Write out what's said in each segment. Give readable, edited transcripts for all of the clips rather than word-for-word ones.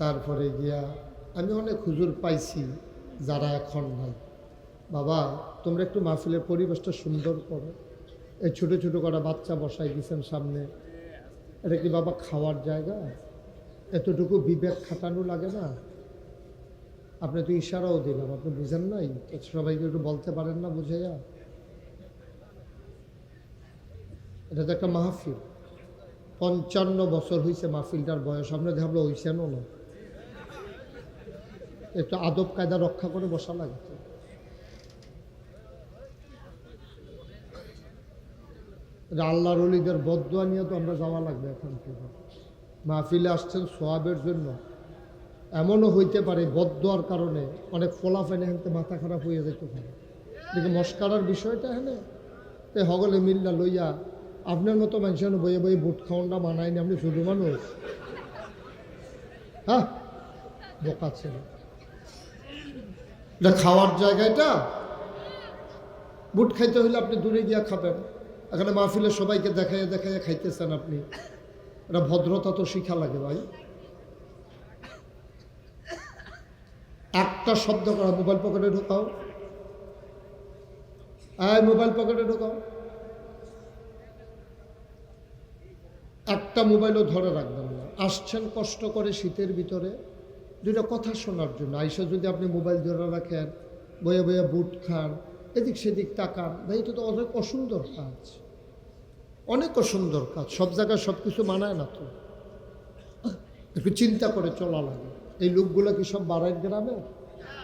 তারপরে গিয়া আমি অনেক হুজুর পাইছি যারা এখন নাই। বাবা তোমরা একটু মাহফিলের পরিবেশটা সুন্দর করো, এই ছোটো ছোটো কটা বাচ্চা বসাই দিয়েছেন সামনে, এটা কি বাবা খাওয়ার জায়গা? এতটুকু বিবেক খাটানো লাগে না? আপনি তো ইশারাও দিলাম, আপনি বুঝেন নাই? সবাইকে একটু বলতে পারেন না বুঝাইয়া? এটা তো একটা মাহফিল, 55 বছর হয়েছে মাহফিলটার বয়স, আপনি ভাবলো হইছেনও না। একটু আদব কায়দা রক্ষা করে বসা লাগতো। আল্লাহর ওলিদের বদদোয়া নিয়ে তো আমরা যাওয়া লাগবে এখান থেকে। মাহফিলে আসছেন সোয়াবের জন্য, এমনও হইতে পারে বদদোয়ার কারণে অনেক ফলাফেনে হেনতে মাথা খারাপ হয়ে যেতে পারে। দেখে মস্কারার বিষয়টা হেনে তে হগলে মিল্লা লইয়া আপনার মতো মানুষের বইয়ে বইয়ে বুট খাওয়ানটা মানায়নি, আপনি শুধু মানুষ। হ্যাঁ বোকা ছিল, এটা খাওয়ার জায়গাটা। বুট খাইতে হইলে আপনি দূরে গিয়া খাবেন, এখানে মাহফিলে সবাইকে দেখাইয়া দেখাইয়া খাইতেছেন আপনি। এটা ভদ্রতা তো শিখা লাগে ভাই। একটা শব্দ করা, মোবাইল পকেটে ঢোকাও, মোবাইল পকেটে ঢোকাও, একটা মোবাইলও ধরে রাখবেন না। আসছেন কষ্ট করে শীতের ভিতরে দুইটা কথা শোনার জন্য, আইসা যদি আপনি মোবাইল ধরে রাখেন, বয়ে বয়ে বুট খান, এদিক সেদিক তাকান, ভাই এটা তো অনেক অসুন্দর কাজ, অনেক অসুন্দর কাজ। সব জায়গায় সব কিছু মানায় না তো, একটু চিন্তা করে চলা লাগে। এই লোকগুলো কি সব বাড়াইর গ্রামে?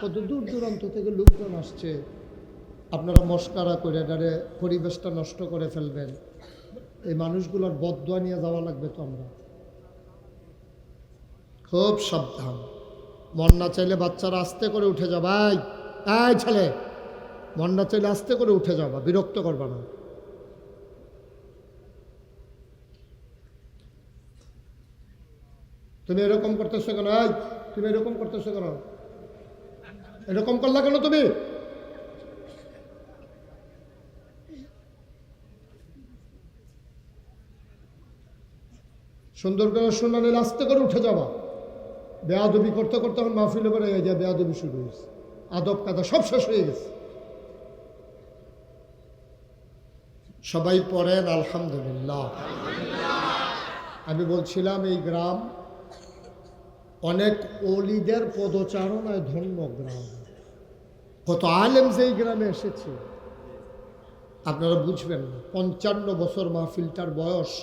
কত দূর দূরান্ত থেকে লোকজন আসছে, আপনারা মস্কারা করে ডারে পরিবেশটা নষ্ট করে ফেলবেন। এই মানুষগুলোর বদদোয়া নিয়ে যাওয়া লাগবে তো আমরা। খুব সাবধান, মন না চাইলে বাচ্চারা আস্তে করে উঠে যাবা। এই ছেলে, মন না চাইলে আস্তে করে উঠে যাবা, বিরক্ত করবা না। তুমি এরকম করতেছো কেন? তুমি এরকম করতেছো কেন? এরকম করলা কেন তুমি? সুন্দর করে শোনা নিলে আস্তে করে উঠে যাবা। বেয়াদবি করতে করতে এখন মাহফিলে বেড়ে যা বেয়াদবি শুরু হয়েছে, আদব কাদা সব শেষ হয়ে গেছে। সবাই পড়েন আলহামদুলিল্লাহ। আমি বলছিলাম এই গ্রাম অনেক ওলিদের পদচারণায় ধন্য গ্রাম। কত আলেম যে এই গ্রামে এসেছে আপনারা বুঝবেন না। 55 বছর মাহফিলটার বয়স,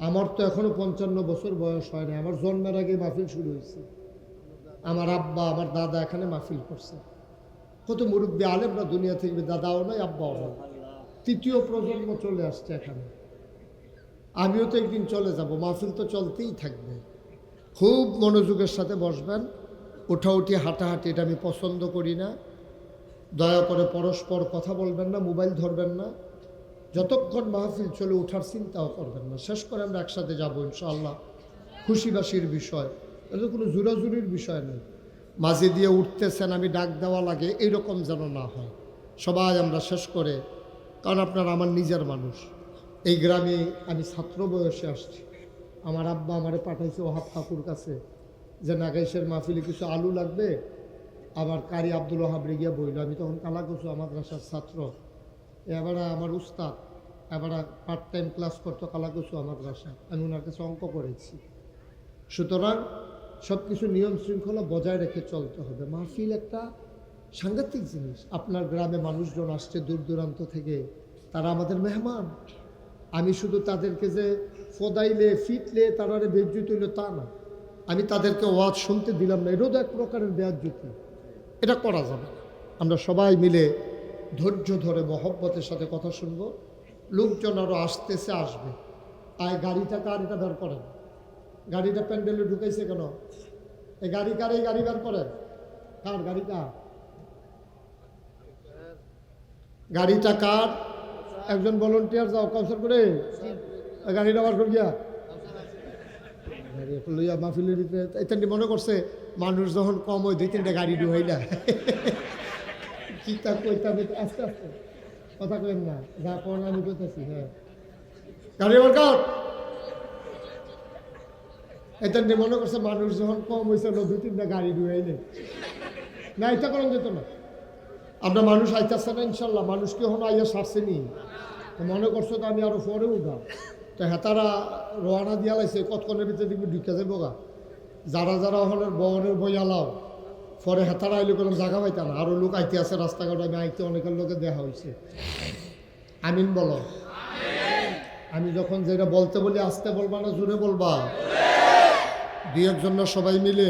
আমার তো এখনো 55 বছর বয়স হয়নি, আমার জন্মের আগে মাহফিল শুরু হয়েছে। আমার আব্বা আমার দাদা এখানে মাহফিল করছে। কত মুরব্বী আলেমরা দুনিয়া থেকে, দাদাও নয় আব্বাও নয়, তৃতীয় প্রজন্ম চলে আসছে এখানে। আমিও তো একদিন চলে যাব, মাহফিল তো চলতেই থাকবে। খুব মনোযোগের সাথে বসবেন, উঠাউঠি হাঁটাহাঁটি এটা আমি পছন্দ করি না। দয়া করে পরস্পর কথা বলবেন না, মোবাইল ধরবেন না। যতক্ষণ মাহফিল চলে ওঠার চিন্তাও করবেন না। শেষ করে আমরা একসাথে যাবো ইনশাআল্লাহ, খুশিবাসির বিষয়, এটা কোনো জোরাজুরির বিষয় নেই। মাঝে দিয়ে উঠতেছেন আমি ডাক দেওয়া লাগে এইরকম যেন না হয়। সবাই আমরা শেষ করে, কারণ আপনারা আমার নিজের মানুষ। এই গ্রামে আমি ছাত্র বয়সে আসছি। আমার আব্বা আমারে পাঠাইছে ওহাব কাকুর কাছে যে নাগাইশের মাহফিলে কিছু আলু লাগবে। আবার কারি আব্দুল ওহাব রেগিয়া বইল, আমি তখন কালাকুচু মাদ্রাসার ছাত্র। এবার আমার উস্তাদ এবার পার্ট টাইম ক্লাস করতো কালাকুচু মাদ্রাসা, আমি ওনার কাছে অঙ্ক করেছি। সুতরাং সব কিছু নিয়ম শৃঙ্খলা বজায় রেখে চলতে হবে। মাহফিল একটা সাংঘাতিক জিনিস। আপনার গ্রামে মানুষজন আসছে দূর দূরান্ত থেকে, তারা আমাদের মেহমান। আমি শুধু তাদেরকে যে ফদাইলে ফিটলে তারা বেজ্জুতি হইল তা না, আমি তাদেরকে ওয়াজ শুনতে দিলাম না, এটাও এক প্রকারের বেজ্জুতি। এটা করা যাবে না। আমরা সবাই মিলে ধৈর্য ধরে মহব্বতের সাথে কথা শুনবো। লোকজন আরও আসতেছে, আসবে। গাড়িটা কার, এটা বের করেন। গাড়িটা প্যান্ডেলে ঢুকাইছে কেন? এই গাড়ি কার? এই গাড়ি বের করেন। কার গাড়ি? কার গাড়িটা? কার? একজন ভলেন্টিয়ার যাও কাউসার করে গাড়িটা বার করে গিয়া লইয়া মাহফিলের ভিতরে। এটা মনে করছে মানুষ যখন কম হয় 2-3টা গাড়ি ঢুকাই না। কি তা কইতে আস্তে আস্তে কথা কেন না, যা কোন আমি কইতেছি। হ্যাঁ গাড়ি বার কর। এটা নিয়ে মনে করছে মানুষ যখন কম হয়েছে 2-3টা গাড়ি ডুয়াই নেই না, এটা করা যেত না। আমরা মানুষ আইতেছে না ইনশাল্লাহ, মানুষকে হন আইয়া সারছেনি, মনে করছো তো আমি আরো পরে উঠা, তো হেতারা রোয়ানা দিয়া লাইছে কতক্ষণের ভিতরে দেখবি ঢুকে যাবো গা। যারা যারা হলের বহরের বই আলাও পরে হেতারা আইলে কোনো জায়গা পাইতা না, আরো লোক আইতে আছে রাস্তাঘাট, আমি আইতে অনেকের লোকে দেখা হয়েছে। আমিন বলো। আমি যখন যেটা বলতে বলি আসতে বলবা না জোরে বলবা? 2-1 জন সবাই মিলে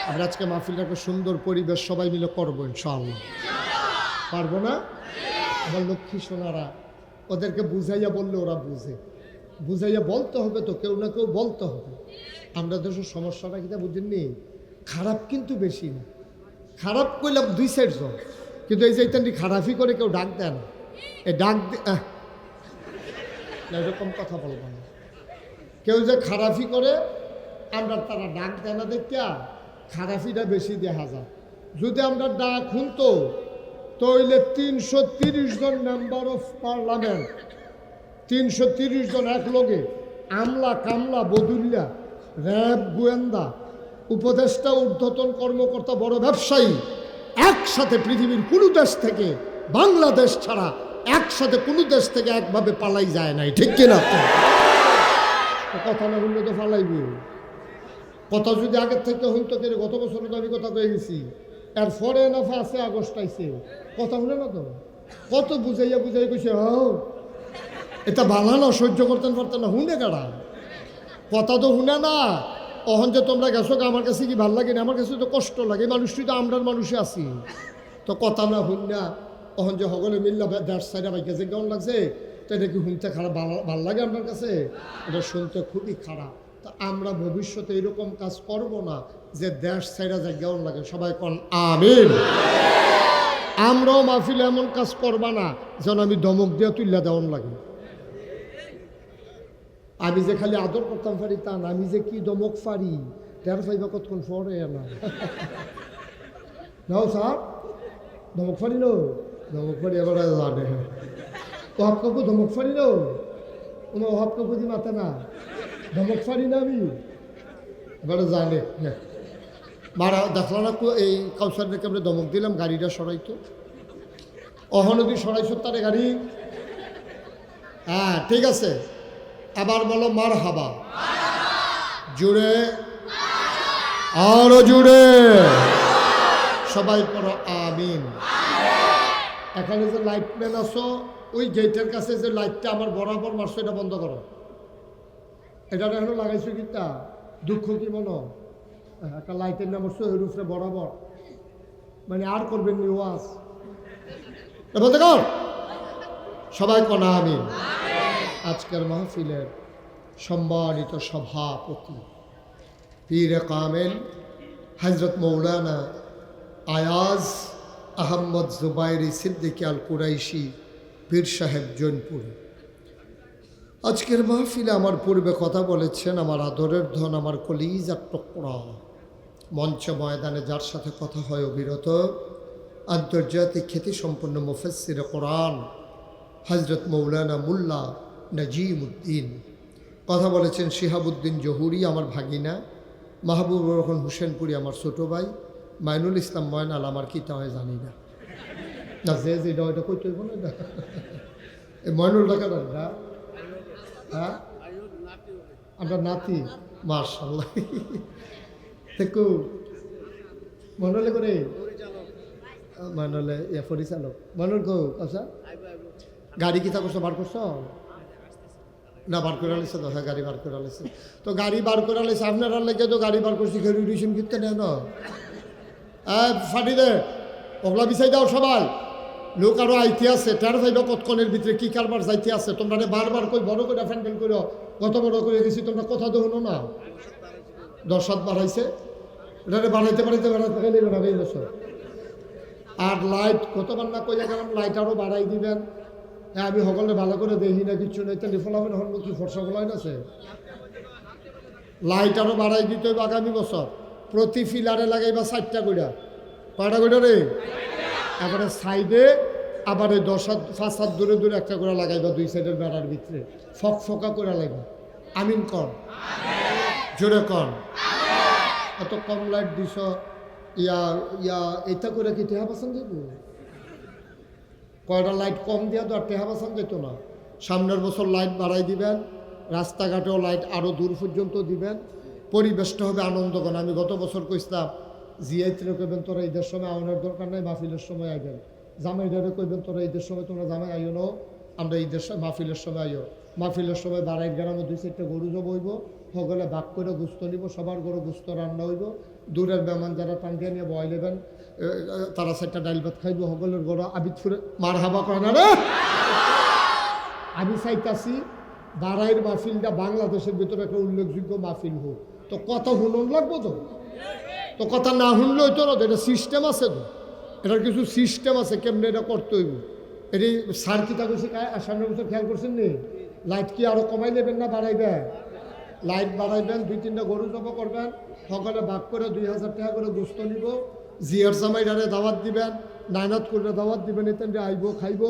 আমরা আজকে মাহফিলটা একটা সুন্দর পরিবেশ সবাই মিলে করবো ইনশাআল্লাহ। পারবো না? আমার লক্ষ্মী সোনারা, ওদেরকে বুঝাইয়া বললে ওরা বুঝে, বুঝাইয়া বলতে হবে তো, কেউ না কেউ বলতে হবে। আমরা দেশের সমস্যাটা কিনা বুঝেননি, খারাপ কিন্তু বেশি না, খারাপ করলাম 2-4 জন, কিন্তু এই যে এটা খারাপই করে কেউ ডাক দেয় না, এই ডাক এরকম কথা বলবো না। কেউ যে খারাপই করে আমরা তারা ডাক দেয় না, দেখিয়া খারাপিটা বেশি দেখা যায়। যদি আমরা ডাক শুনতো তাহলে 330 জন মেম্বার অফ পার্লামেন্ট, 330 জন এক লগে, আমলা কামলা বদুল্লা, র্যাব গোয়েন্দা, উপদেষ্টা, ঊর্ধ্বতন কর্মকর্তা, বড় ব্যবসায়ী একসাথে পৃথিবীর কোনো দেশ থেকে, বাংলাদেশ ছাড়া একসাথে কোনো দেশ থেকে একভাবে পালাই যায় নাই, ঠিক কিনা? কথা না শুনলে তো পালাইবি। কথা যদি আগের থেকে হইতো, কেন গত বছর তো আমি কথা কয়ে গেছি, এরপরে না 5 আগস্ট আইছে, কথা শুনে না তো, কত বুঝাইয়া বুঝাই কইছে এটা বালা না, সহ্য করতেন পারতেন না, শুনে কারা কথা তো শুনে না। অহন যে তোমরা গেছো, আমার কাছে কি ভাল লাগে না, আমার কাছে তো কষ্ট লাগে, মানুষটি তো আমরার মানুষে আছি, তো কথা না শুন না। অহন যে সকলে মিল্লা 1.5 সাইডে বাইকে যে কেমন লাগছে, তো এটা কি শুনতে খারাপ ভাল লাগে আপনার কাছে? এটা শুনতে খুবই খারাপ। তা আমরা ভবিষ্যতে এরকম কাজ করব না যে দেশ ছাইরা যায় কেমন লাগে, সবাই কোন আমিন। আমরাও মাহফিলে এমন কাজ করবা না যেন আমি ধমক দিয়ে তুল্লা দেওয়ান লাগে। আমি যে খালি আদর করতাম পারি তা না, আমি যে কি ধমক পারি টের পাইবা কতক্ষণ পরে না। নাও স্যার ধমক পারি নো, ধমক পারি এবার জানে ওহাব কাকু ধমক পারি নো, তোমার ওহাব কাকু দি মাতে না, ধমক পারি না আমি, এবারে জানে। মারা দেখলো না এই কাউসারদেরকে আমরা ধমক দিলাম, গাড়িটা সরাইতো, অহনদী সরাইছো তারে গাড়ি। হ্যাঁ ঠিক আছে, এবার বলো মার হাবা, জুড়ে আরো জুড়ে, সবাই পড়ো আমিন। এখানে যে লাইটম্যান আছো, ওই গেটের কাছে যে লাইটটা আমার বরাবর মারছো, এটা বন্ধ করো। এটা এখন লাগাইছো কিতা, দুঃখ কি মনো, একটা লাইটের নাম হচ্ছে ওই রুফে বরাবর, মানে আর করবেন নি ওয়াজ, বলতে কর সবাই কনা আমিন। আজকের মাহফিলের সম্মানিত সভাপতি পীরে কামেল হযরত মৌলানা আয়াজ আহমদ জুবাইরি সিদ্দিকী আল কুরাইশি পীর সাহেব জৈনপুর, আজকের মাহফিলে আমার পূর্বে কথা বলেছেন আমার আদরের ধন, আমার কলিজার টুকরা, মঞ্চ ময়দানে যার সাথে কথা হয় অবিরত, আন্তর্জাতিক খ্যাতিসম্পন্ন মুফাসসিরে কোরআন হযরত মৌলানা মুল্লা নাজিম উদ্দিন। কথা বলেছেন শিহাবুদ্দিন জহুরি আমার ভাগিনা, মাহবুবুর রহমান হুসেনপুরি আমার ছোটো ভাই, মাইনুল ইসলাম ময়নাল আমার কী তা হয় জানি না, না যে যেটা ওইটা কইতে হইব না, এই ময়নুল টাকা না, হ্যাঁ আমরা নাতি, মাশাআল্লাহ। দেখো মনলে করে মনলে পরিচালক মনুল কো আচ্ছা, গাড়ি কি তা করছো, বার করছো না, বার করে আলেছে তো, হ্যাঁ গাড়ি বার করে আলেছে, তো গাড়ি বার করে আলেছে আপনারা লেগে তো গাড়ি বার করছি, খেয়ে রিডিশন কিনতে নেয় না, ফাটি দে ওগুলা বিছাই দাও সবাই, লোক আরো আইতে আছে, টের ভাইবা কতক্ষণের ভিতরে কি কারবার যাইতে আছে, তোমরা বারবার কই বড় করে ফ্যান্ডেল করো, কত বড় করে দিছি, তোমরা কথা তো হলো না, 10 হাত বাড়াইছে, এটা বাড়াইতে বাড়াইতে বাড়াইতে গেলে বাড়াবে এই বছর। আর লাইট কতবার না কইয়া গেলাম, লাইট আরও বাড়াই দিবেন। হ্যাঁ আমি সকলে ভালো করে দেখি না, কিচ্ছু নেই, তাহলে ফলাবেন হন কি ফর্সা ফলাইন আছে, লাইট আরও বাড়াই দিতে হইব আগামী বছর, প্রতি ফিলারে লাগাইবা 4টা কইরা, কয়টা কইরা রে, এবারে সাইডে আবার এই 10 হাত 5 হাত দূরে দূরে একটা করে লাগাইবা, 2 সাইডের বেড়ার ভিতরে ফক ফকা করে লাগাইবা, আমিন কর। জোরে কন। এত কম লাইট দিছ, ইয়া ইয়া এটা করে কি টেহা পাসান দিব? কয়টা লাইট কম দিয়া তো আর টেহা পাসান যেত না। সামনের বছর লাইট বাড়াই দিবেন, রাস্তাঘাটেও লাইট আরও দূর পর্যন্ত দিবেন, পরিবেশটা হবে আনন্দঘন। আমি গত বছর কইছিলাম জিয়াইত্রে কইবেন তোরা ঈদের সময় আওয়ানোর দরকার নাই, মাহফিলের সময় আইবেন। জামাইদারে কইবেন তোরা ঈদের সময় তোমরা জামাই আইও না, আমরা ঈদের মাহফিলের সময় আইও। মাহফিলের সময় বাড়াই গ্রামে 2-4টা গরু জব হইব, সকলে ভাগ করে গুস্ত নিব, সবার গরু গুস্ত রান্না হইব। দূরের মেহমান যারা টাঙ্গিয়া নিয়ে বয় নেবেন তারা 4টা ডাইল ভাত খাইব, সকলের গরু আবিদ ফুরে মার হাবা করে না রে। আমি চাইতাছি বাড়াইয়ের মাহফিলটা বাংলাদেশের ভিতরে একটা উল্লেখযোগ্য মাহফিল হোক। তো কথা শুনুন লাগবো তো, তো কথা না শুনলেই তো না, এটা সিস্টেম আছে তো, এটার কিছু সিস্টেম আছে কেমনে এটা করতে হইব। এটি সার কিতা করছে সামনের বছর খেয়াল করছেন নি? লাইট কি আরো কমাই নেবেন না বাড়াইবেন? লাইট বাড়াইবেন, 2-3টা গরু জব করবেন, সকালে ভাগ করে 2000 টাকা করে গোস্ত নিব, জিয়ার জামাইডারে দাওয়াত দিবেন, নাইনাত করে দাওয়াত দিবেন, এতেন আইব খাইব,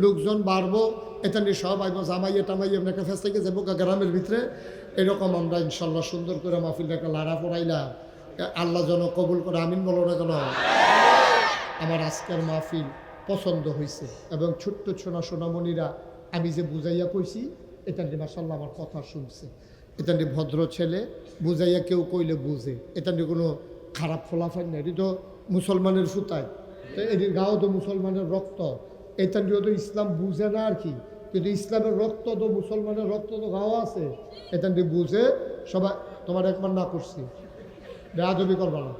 লোকজন বাড়বো, এতেন সব আইব, জামাইয়ে টামাইয়ে আপনাকে ফেস থেকে যাবো গ্রামের ভিতরে। এরকম আমরা ইনশাল্লাহ সুন্দর করে মাহফিলটাকে লাড়া পড়াইলাম। আল্লাহ যেন কবুল করে, আমিন বলো না কেন? আমার আজকের মাহফিল পছন্দ হয়েছে এবং ছোট্ট সোনামণিরা আমি যে বুঝাইয়া কইছি এটা নিয়ে মাশাআল্লাহ আমার কথা শুনছে। এটা নিয়ে ভদ্র ছেলে, বুঝাইয়া কেউ কইলে বুঝে, এটা নিয়ে কোনো খারাপ ফলাফল নেই। এটি তো মুসলমানের ফুতায়, তো এটির গাও তো মুসলমানের রক্ত, এটা নিয়েও তো ইসলাম বুঝে না আর কি, কিন্তু ইসলামের রক্ত তো মুসলমানের রক্ত তো গাও আছে, এটা নিয়ে বুঝে সবাই। তোমার একবার না করছি, বেয়াদবি করবা না,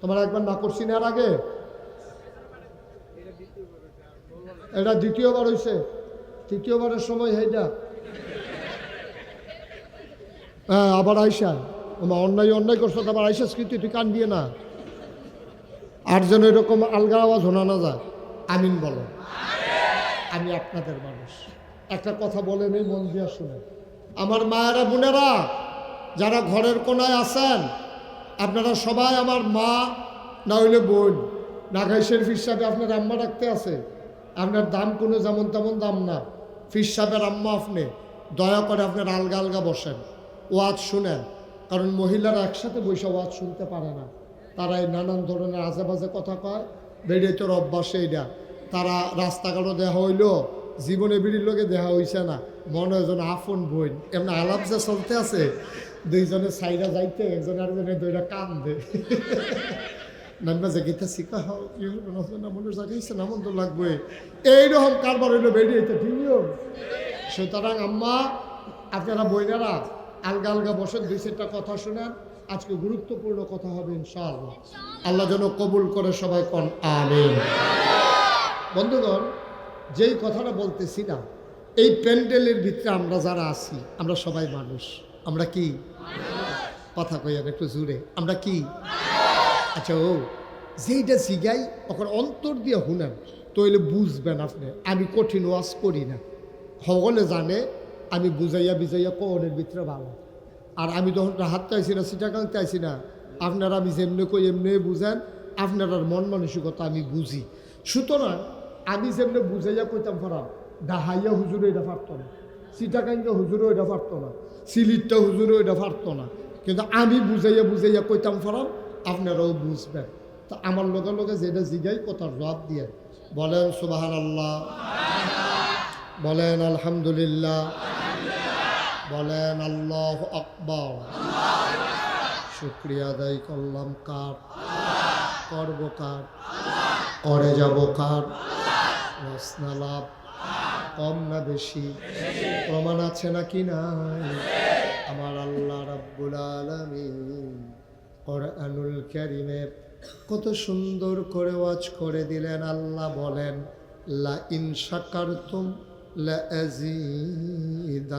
তোমার একবার না করছি না এর আগে, এটা দ্বিতীয়বার হয়েছে, তৃতীয়বারের সময় এইটা। হ্যাঁ আবার আইসা অন্যায় করছো, আবার আইসা স্মৃতি তুই কান দিয়ে না, আর যেন এরকম আলগা আওয়াজ শোনা না যায়। আমিন বলো। আমি আপনাদের মানুষ, একটা কথা বলেন এই মন দিয়ে শুনে। আমার মায়েরা বোনেরা যারা ঘরের কোনায় আছেন, আপনারা সবাই আমার মা না হইলে বোন। নাগাই শরীফ হিসাবে আপনার আম্মা রাখতে আছে, আপনার দাম কোনো যেমন তেমন দাম না, ফির সাহেবের আম্মা। আপনি দয়া করে আপনার আলগা আলগা বসেন, ওয়াজ শুনেন, কারণ মহিলারা একসাথে বসে ওয়াজ শুনতে পারে না, তারা এই নানান ধরনের আজে বাজে কথা কয়, বেড়ে তোর অভ্যাস এইটা। তারা রাস্তাঘাটও দেখা হইলো, জীবনে বিড়ির লোকে দেখা হইছে না, মনে হয় যেন আপন বোন, এমন আলাপ যে চলতে আছে, দুইজনে সাইডা যাইতে একজন আরেকজনে দুইটা কান দে নামা জায়গাটা শিখা হোক মনের জায়গাইছে নামন তো লাগবে, এইরকম কারবার হইলো বেরিয়ে ঠিকও। সুতরাং আম্মা আপনারা বইনারা আলগা আলগা বসেন, 2-4টা কথা শোনেন। আজকে গুরুত্বপূর্ণ কথা হবে ইনশাআল্লাহ, আল্লাহ যেন কবুল করে, সবাই কোন আমিন। বন্ধুগণ, যেই কথাটা বলতেছি না, এই প্যান্ডেলের ভিতরে আমরা যারা আছি আমরা সবাই মানুষ। আমরা কি কথা কইয়ান একটু জুড়ে, আমরা কি? আচ্ছা ও যেইটা জিগাই ওখান অন্তর দিয়ে শুনেন তইলে বুঝবেন আপনি। আমি কঠিন ওয়াজ করি না, সকলে জানে আমি বুঝাইয়া বিজাইয়া কোনের ভিতরে ভালো। আর আমি তখন হাতটা আইসি না, সিটাকাংতে আইসি না, আপনারা আমি যেমনি কই এমনি বুঝেন, আপনার মন মানসিকতা আমি বুঝি। সুতরাং আমি যেমনি বুঝাইয়া কইতাম পারাম, ডাহাইয়া হুজুরও এটা পারতো না, সিটাকাঙ্গা হুজুরও এটা পারতো না, সিলিটটা হুজুরও এটা পারতো না, কিন্তু আমি বুঝাইয়া বুঝাইয়া কইতাম পারাম, আপনারাও বুঝবেন। তা আমার লগে লগে যেটা জিগাই কথার জবাব দিয়ে বলেন সুবহানাল্লাহ, বলেন আলহামদুলিল্লাহ, বলেন আল্লাহু আকবার। শুকরিয়া আদায় করলাম কার? করব কার? করে যাব কার? রসনা লাভ কম না বেশি? প্রমাণ আছে নাকি নাই? আমার আল্লাহ রাব্বুল আলামিন কোরআনুল কারীমে কত সুন্দর করে ওয়াজ করে দিলেন। আল্লাহ বলেন লা ইন শাকারতুম লা আযীদান্নাকুম।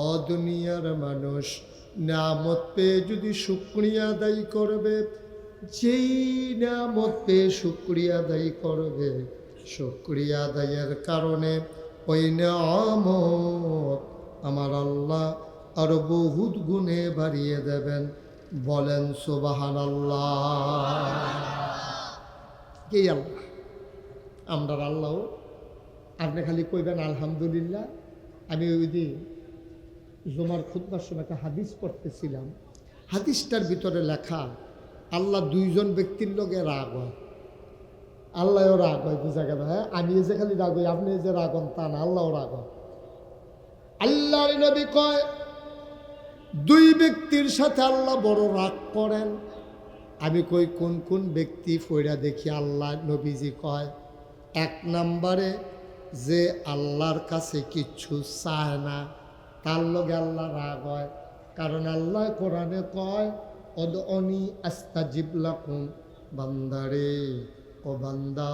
ও দুনিয়ার মানুষ, নিয়ামত পেয়ে যদি শুকরিয়া আদায় করবে, যেই নিয়ামত পেয়ে শুকরিয়া আদায় করবে, শুকরিয়া আদায়ের কারণে ওই নিয়ামত আমার আল্লাহ আরো বহুত গুণে বাড়িয়ে দেবেন। বলেন সুবহানাল্লাহ। কে আল্লাহ? আমরা আল্লাহ। আপনি খালি কইবেন আলহামদুলিল্লাহ। আমি ওই দিন জুমার খুতবার সময় একটা হাদিস পড়তেছিলাম। হাদিসটার ভিতরে লেখা আল্লাহ দুইজন ব্যক্তির লগে রাগ হয়, আল্লাহও রাগ হয়, বুঝা গেল। হ্যাঁ, আমি যে খালি রাগ হই, আপনি যে রাগ হন তা না, আল্লাহও রাগ হয়। আল্লাহর নবী কয় দুই ব্যক্তির সাথে আল্লাহ বড় রাগ করেন। আমি কই কোন কোন ব্যক্তি? ফইরা দেখি আল্লাহ নবীজি কয় এক নম্বরে যে আল্লাহর কাছে কিচ্ছু চায় না, তার লগে আল্লাহ রাগ হয়। কারণ আল্লাহ কোরআনে কয় অদঅনি আস্তাজিব লাকুম, বান্দারে ও বান্দা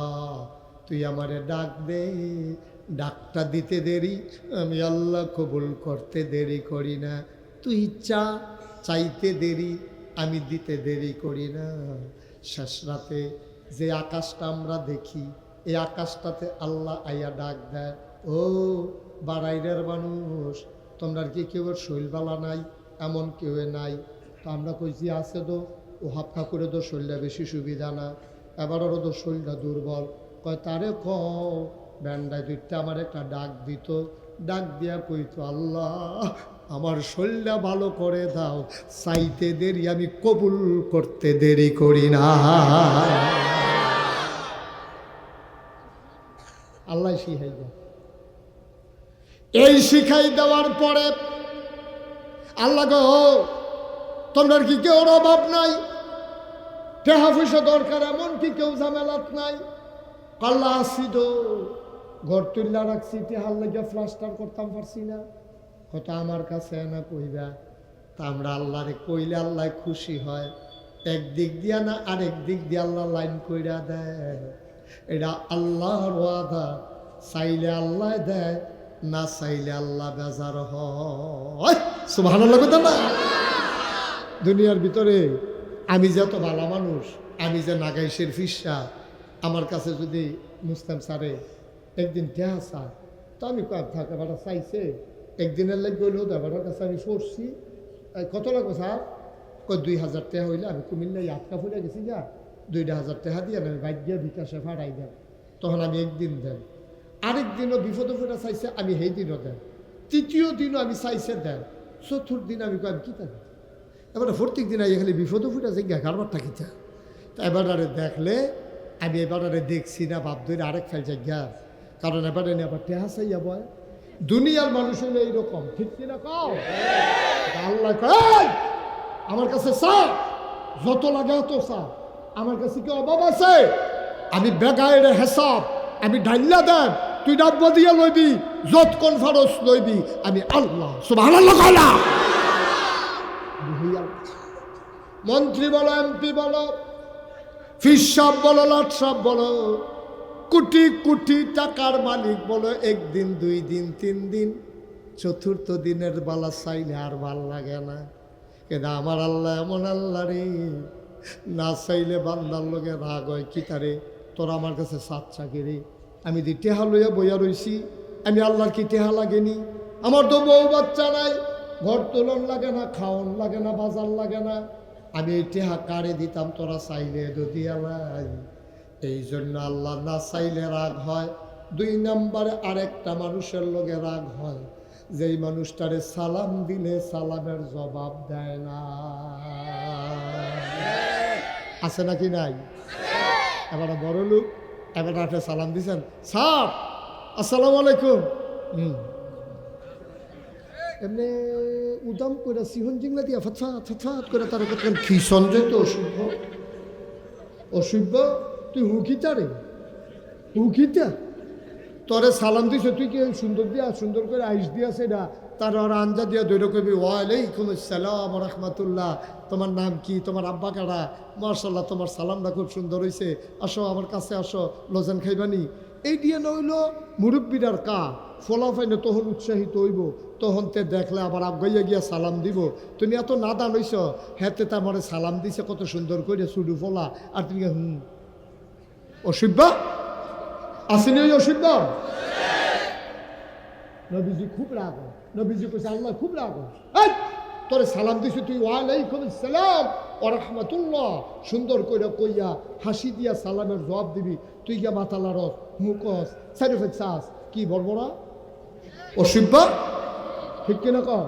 তুই আমারে ডাক দে, ডাকটা দিতে দেরি, আমি আল্লাহ কবুল করতে দেরি করি না। তুই চাইতে দেরি, আমি দিতে দেরি করি না। শেষ রাতে যে আকাশটা আমরা দেখি, এই আকাশটাতে আল্লাহ আইয়া ডাক দেয়, ও বাড়াইরের মানুষ, তোমরা কি কেউ শৈলবালা নাই? এমন কেউ নাই। তো আমরা কইছি আছে তো, ও হাফা করে তো শরীরটা বেশি সুবিধা না, এবার ওরও তো শরীরটা দুর্বল। কয় তারে ব্যান্ডায় দুইটা আমার একটা ডাক দিত, ডাক দিয়া কইতো আল্লাহ আমার শরীরটা ভালো করে দাও, চাইতে দেরি, আমি কবুল করতে দেরি করি না। আল্লাহ শিখাই দেয়। এই শিখাই দেওয়ার পরে আল্লাহ গো তোমরা কি কেউ অভাব নাই? টেহা পয়সা দরকার এমন কি কেউ ঝামেলাত নাই? আল্লাহ আসি তো, ঘর তুল্লা রাখছি, টেহার লেগে প্লাস্টার করতাম পারছি না। কত আমার কাছে না কইবা। তা আমরা আল্লাহরে কইলে আল্লাহ খুশি হয়। একদিক দিয়া না আরেক দিক দিয়ে আল্লাহ লাইন কইরা দেয়। এটা আল্লাহর ওয়াদা, চাইলে আল্লাহ দেয়, না চাইলে আল্লাহ বেজার হয়। সুবহানাল্লাহ কথা না? দুনিয়ার ভিতরে আমি যে এত ভালো মানুষ, আমি যে নাগাইশের ফিসা, আমার কাছে যদি মুসলিম স্যারে একদিন টেহা স্যার, তো আমি কয়েক থাকে বেটা চাইছে, একদিনের লেগে গেলেও দেবাটার কাছে আমি সরছি, কত লাগবে স্যার? 2000 টাকা হইলে আমি কুমিল্লায় আটকা ফুটে গেছি, যা 2000 টাকা দিয়ে আমি বাইক দিয়ে বিকাশে ফাড়াই দেন। তখন আমি একদিন দেন, আরেক দিনও বিপদ ফুটা চাইছে, আমি সেই দিনও দেন, তৃতীয় দিনও আমি চাইছে দেন, চতুর্থ দিন আমি কয় কি থাকি। এবারে প্রত্যেক দিন খালি বিপদ ফুটা যে কারবারটা কিতা। তা এবারে দেখলে আমি এবারে দেখছি না, বাপ ধরে আরেক ফেল জায়গা। কারণ এবারে আবার টেহা চাইয়া বয়। দুনিয়ার মানুষ হইলে এইরকম, ঠিক কিনা কও? আল্লাহ কয় আমার কাছে চা, যত লাগে অত চা, আমার কাছে কি অভাব আছে? আমি বেগায়ের হেসাব, আমি ডাইল্লা দেন, তুই ডাব্ব দিয়ে লইবি, যত কোন ফারস লইবি, আমি আল্লাহ। সুবহানাল্লাহ কয়লা। মন্ত্রী বলো, এমপি বলো, ফিস সাহেব বলো, লাট সাহেব বলো, কোটি কোটি টাকার মালিক বলো, একদিন, 2 দিন, 3 দিন, চতুর্থ দিনের বেলা চাইলে আর ভাল লাগে না। কিন্তু আমার আল্লাহ এমন আল্লাহ রে, না চাইলে বান্দার লোকে রাগ হয়। কি তারে তোরা আমার কাছে সাচ্চা রে, আমি দি টেহা লইয়া বইয়া রইছি, আমি আল্লাহর কি টেহা লাগেনি? আমার তো বউ বাচ্চা নাই, ঘর তোলন লাগে না, খাওয়ন লাগে না, বাজার লাগে না, আমি এই টেহা কারে দিতাম? তোরা চাইলে যদি আলাই। এই জন্য আল্লাহ না চাইলে রাগ হয়। 2 নম্বরে আরেকটা মানুষের লগে রাগ হয়, যেই মানুষটারে সালাম দিলে সালামের জবাব দেয় না। আছে নাকি নাই? এবার বড় লোক, এবার আপনি সালাম দিছেন, স্যার আসসালামু আলাইকুম, এমনি উদাম করে সিহন জিংলা দিয়া ফাৎফাৎ করে তার কি সঞ্জয় তো অসভ্য, অসভ্য। তুই হুকিতা রে, হুকিতা, তোরে সালাম দিছে, তুই কি সুন্দর দিয়া, সুন্দর করে আইস দিয়া সেটা তার ওরা আঞ্জা দিয়া দৈর কবি, ওয়ালাইকুম আসসালাম রাহমাতুল্লাহ, তোমার নাম কি, তোমার আব্বা কারা, মাশাআল্লাহ তোমার সালামটা খুব সুন্দর হয়েছে, আসো আমার কাছে আসো, লজেন খাইবানি। এই দিয়ে নইল মুরব্বীরার কা ফলাফাইনে তখন উৎসাহিত হইব, তখন তে দেখলে আবার আগাইয়া গিয়া সালাম দিব। তুমি এত নাদান হইছ, হেতে তার মানে সালাম দিছে কত সুন্দর করে সুডু ফলা, আর তুমি অসভ্য। আসেনি ওই অসভ্য? নবীজি খুব রাগ হয়, নবীজি কইছে আল্লাহ খুব রাগ হয়, তোরে সালাম দিছি তুই ওয়ালাইকুম আসসালাম ওয়া রাহমাতুল্লাহ সুন্দর করে কইয়া হাসি দিয়া সালামের জবাব দিবি, তুই গিয়া মাথা লাড়স, মুখস, সাইড এফেক্ট চাস, কি বর্বরা, অসভ্য, ঠিক কিনা কর?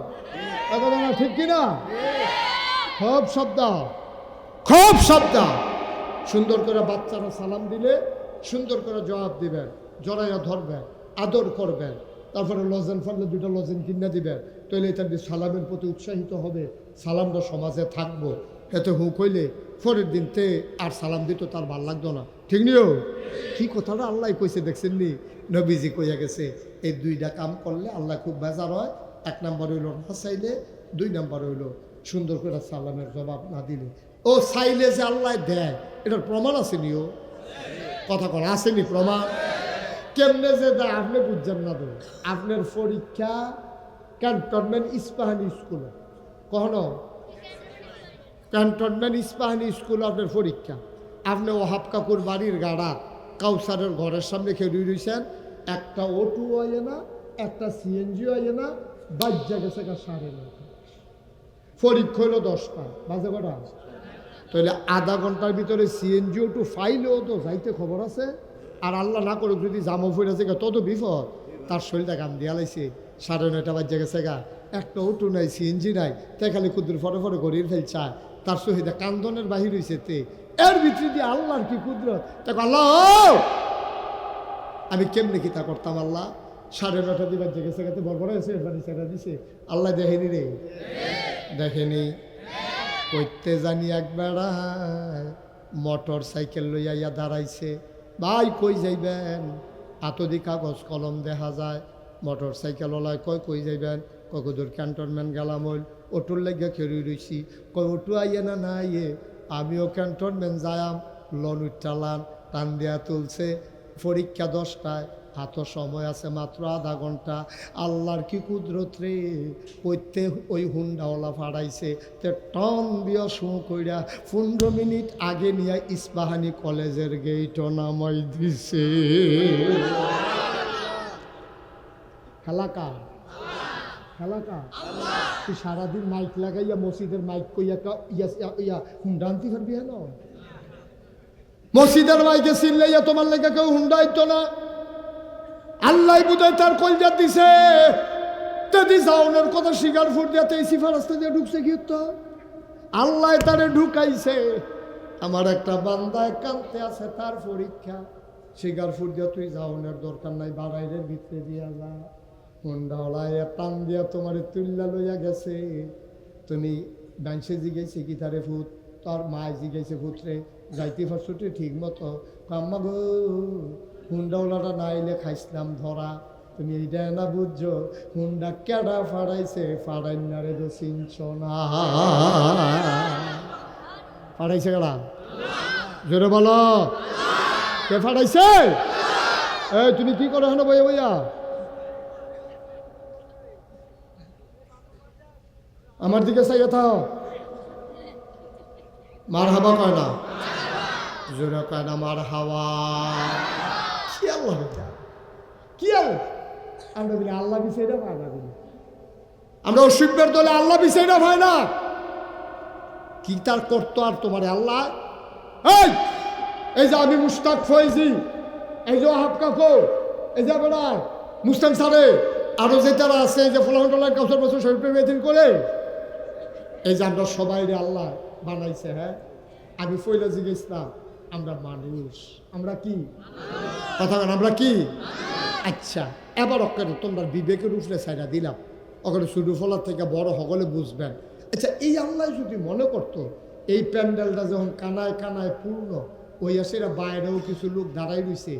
কথা না ঠিক কিনা? খুব শব্দ, খুব শব্দ। সুন্দর করে বাচ্চারা সালাম দিলে সুন্দর করে জবাব দিবেন, জড়াইয়া ধরবেন, আদর করবেন। তারপরে লজেন ফানলে 2টা লজেন কিনে দিবেন, তাহলে এটা সালামের প্রতি উৎসাহিত হবে, সালামটা সমাজে থাকবো। এতে হুক হইলে পরের দিনতে আর সালাম দিত তার ভাল লাগতো না, ঠিক নিও? কি কথাটা আল্লাহ কইছে দেখছেন নি? নবীজি কইয়া গেছে এই 2টা কাম করলে আল্লাহ খুব বেজার হয়। 1 নম্বর হইল না চাইলে, 2 নম্বর হইল সুন্দর করে সালামের জবাব না দিলে। ও চাইলে যে আল্লাহ দেয় এটার প্রমাণ আসেনি? ও কথা কর আসেনি প্রমাণ? কেমনে যে দেয় আপনি বুঝছেন না তো। আপনার পরীক্ষা ক্যান্টনমেন্ট ইস্পাহানি স্কুলে, কখনো ক্যান্টনমেন্ট ইস্পাহানি স্কুলে আপনার পরীক্ষা। আপনি ওহাব কাকুর বাড়ির গাড়া কাউসারের ঘরের সামনে খেয়ে রয়েছেন, একটা অটো হয় না, একটা সিএনজি হয় না, বাজ্যা গেছে 9:30। পরীক্ষা হলো 10টা, বাজে কটা? তাহলে আধা ঘন্টার ভিতরে সিএনজি অটো ফাইলেও তো যাইতে খবর আছে। আর আল্লাহ না করুক যদি জামো ফিরে আছে তত বিপদ। তার শরীরটা গাম দিয়া লাইছে, 9:30 বাজ্যা গেছে গা, একটা অটো নাই, সিএনজি নাই, তাই খালি কুদ্দুর ফটো ফটো গড়িয়ে ফেলছায়। তার শহীদা কান্দনের বাহির হয়েছে তে, এর ভিতরে দিয়ে আল্লাহর কি কুদরত। দেখো আল্লাহ আমি কেমনে কি তা করতাম? আল্লাহ 9:30 দিবার জেগেছে গেছে বড় এসে এখানে সেটা দিছে। আল্লাহ দেখেনি রে, দেখেনি? করতে জানি একবার মোটর সাইকেল লইয়া ইয়া দাঁড়াইছে। ভাই কই যাইবেন? আতদি কাগজ কলম দেখা যায়। মোটর সাইকেল ওলায় কয় কই যাইবেন? ককদূর ক্যান্টনমেন্ট গেলাম। হইল অটোর লেগে খেয়ে রইছি। কয় অটো আইয়ে না না আইয়ে? আমিও ক্যান্টনমেন্ট যায়াম। লন উঠালাম, টান দিয়া তুলছে। পরীক্ষা 10টায়, হাত সময় আছে মাত্র আধা ঘন্টা। আল্লাহর কি কুদরত রে, কইতে ওই হুন্ডাওয়ালা ফাড়াইছে তে টন দিয়া শু কইরা 15 মিনিট আগে নিয়ে ইস্পাহানি কলেজের গেইট নামাই দিছে। খেলাকা খেলাকা তুই সারাদিন মাইক লাগাইয়া মসজিদের মাইক কইয়া ইয়া হুন্ডা আনতে পারবি? হেন মসজিদের মাইকে চিল্লাইয়া তোমার লেগে কেউ হুন্ডা আইতো না। আল্লাহ বুঝায় তার কলজা দিছে। যদি জাউনের কথা শিকার ফুট দিয়াতে সিফা রাস্তা দিয়ে ঢুকছে কি তো? আল্লাহ তারে ঢুকাইছে। আমার একটা বান্দা একান্তে আছে, তার পরীক্ষা। শিকার ফুট দিয়া তুই জাউনের দরকার নাই, বাড়াইরের ভিতরে দিয়া যা। হুন্ডাওয়ালায় টান দিয়া তোমার তুল্লা লইয়া গেছে। তুমি ডান্সে জিগেছে কি তারে ফুট, তোর মায় জিগেছে ফুটরে যাইতে পারছোটি ঠিক মতো? আম্মা গো হুন্ডাওয়ালাটা না এলে খাইছিলাম ধরা। তুমি এইটা না বুঝছো? হুন্ডা কেডা ফাড়াইছে? ফাড়াই না রে তো চিনছ না। ফাড়াইছে কেডা? জোরে বলো, কে ফাড়াইছে? এই তুমি কি করো হলো বইয়া বইয়া? আমার দিকে চাইয়া থাও। মার হাবা কয় না, জোরে কয় না মার হাওয়া। কি আল্লাহ, কি আল্লাহ? আমরা বলি আল্লাহ বিষয়টা পায় না, বলি আমরা অসুবিধার দলে আল্লাহ বিষয়টা হয় না। কি তার করতো আর তোমার আল্লাহ? এই যে আমি মুস্তাক ফয়েজি, এই যে হাফ কাকো, এই যে বেড়া মুস্তাক সারে, আরো যে তারা আছে, এই যে ফলাফল কাউসার বছর শরীফ মেদিন করে, এই যে আমরা সবাই রে আল্লাহ বানাইছে। হ্যাঁ, আমি ফইলা জিজ্ঞেসলাম আমরা মানুষ, আমরা কি কথা বলেন? আমরা কি? আচ্ছা, এবার ওখানে তোমরা বিবেকের উপরে সাইডা দিলাম, ওখানে শুরু ফলার থেকে বড় সকলে বুঝবেন। আচ্ছা, এই আল্লাহ যদি মনে করতো এই প্যান্ডেলটা যখন কানায় কানায় পূর্ণ ওই আছে, বাইরেও কিছু লোক দাঁড়াই রয়েছে,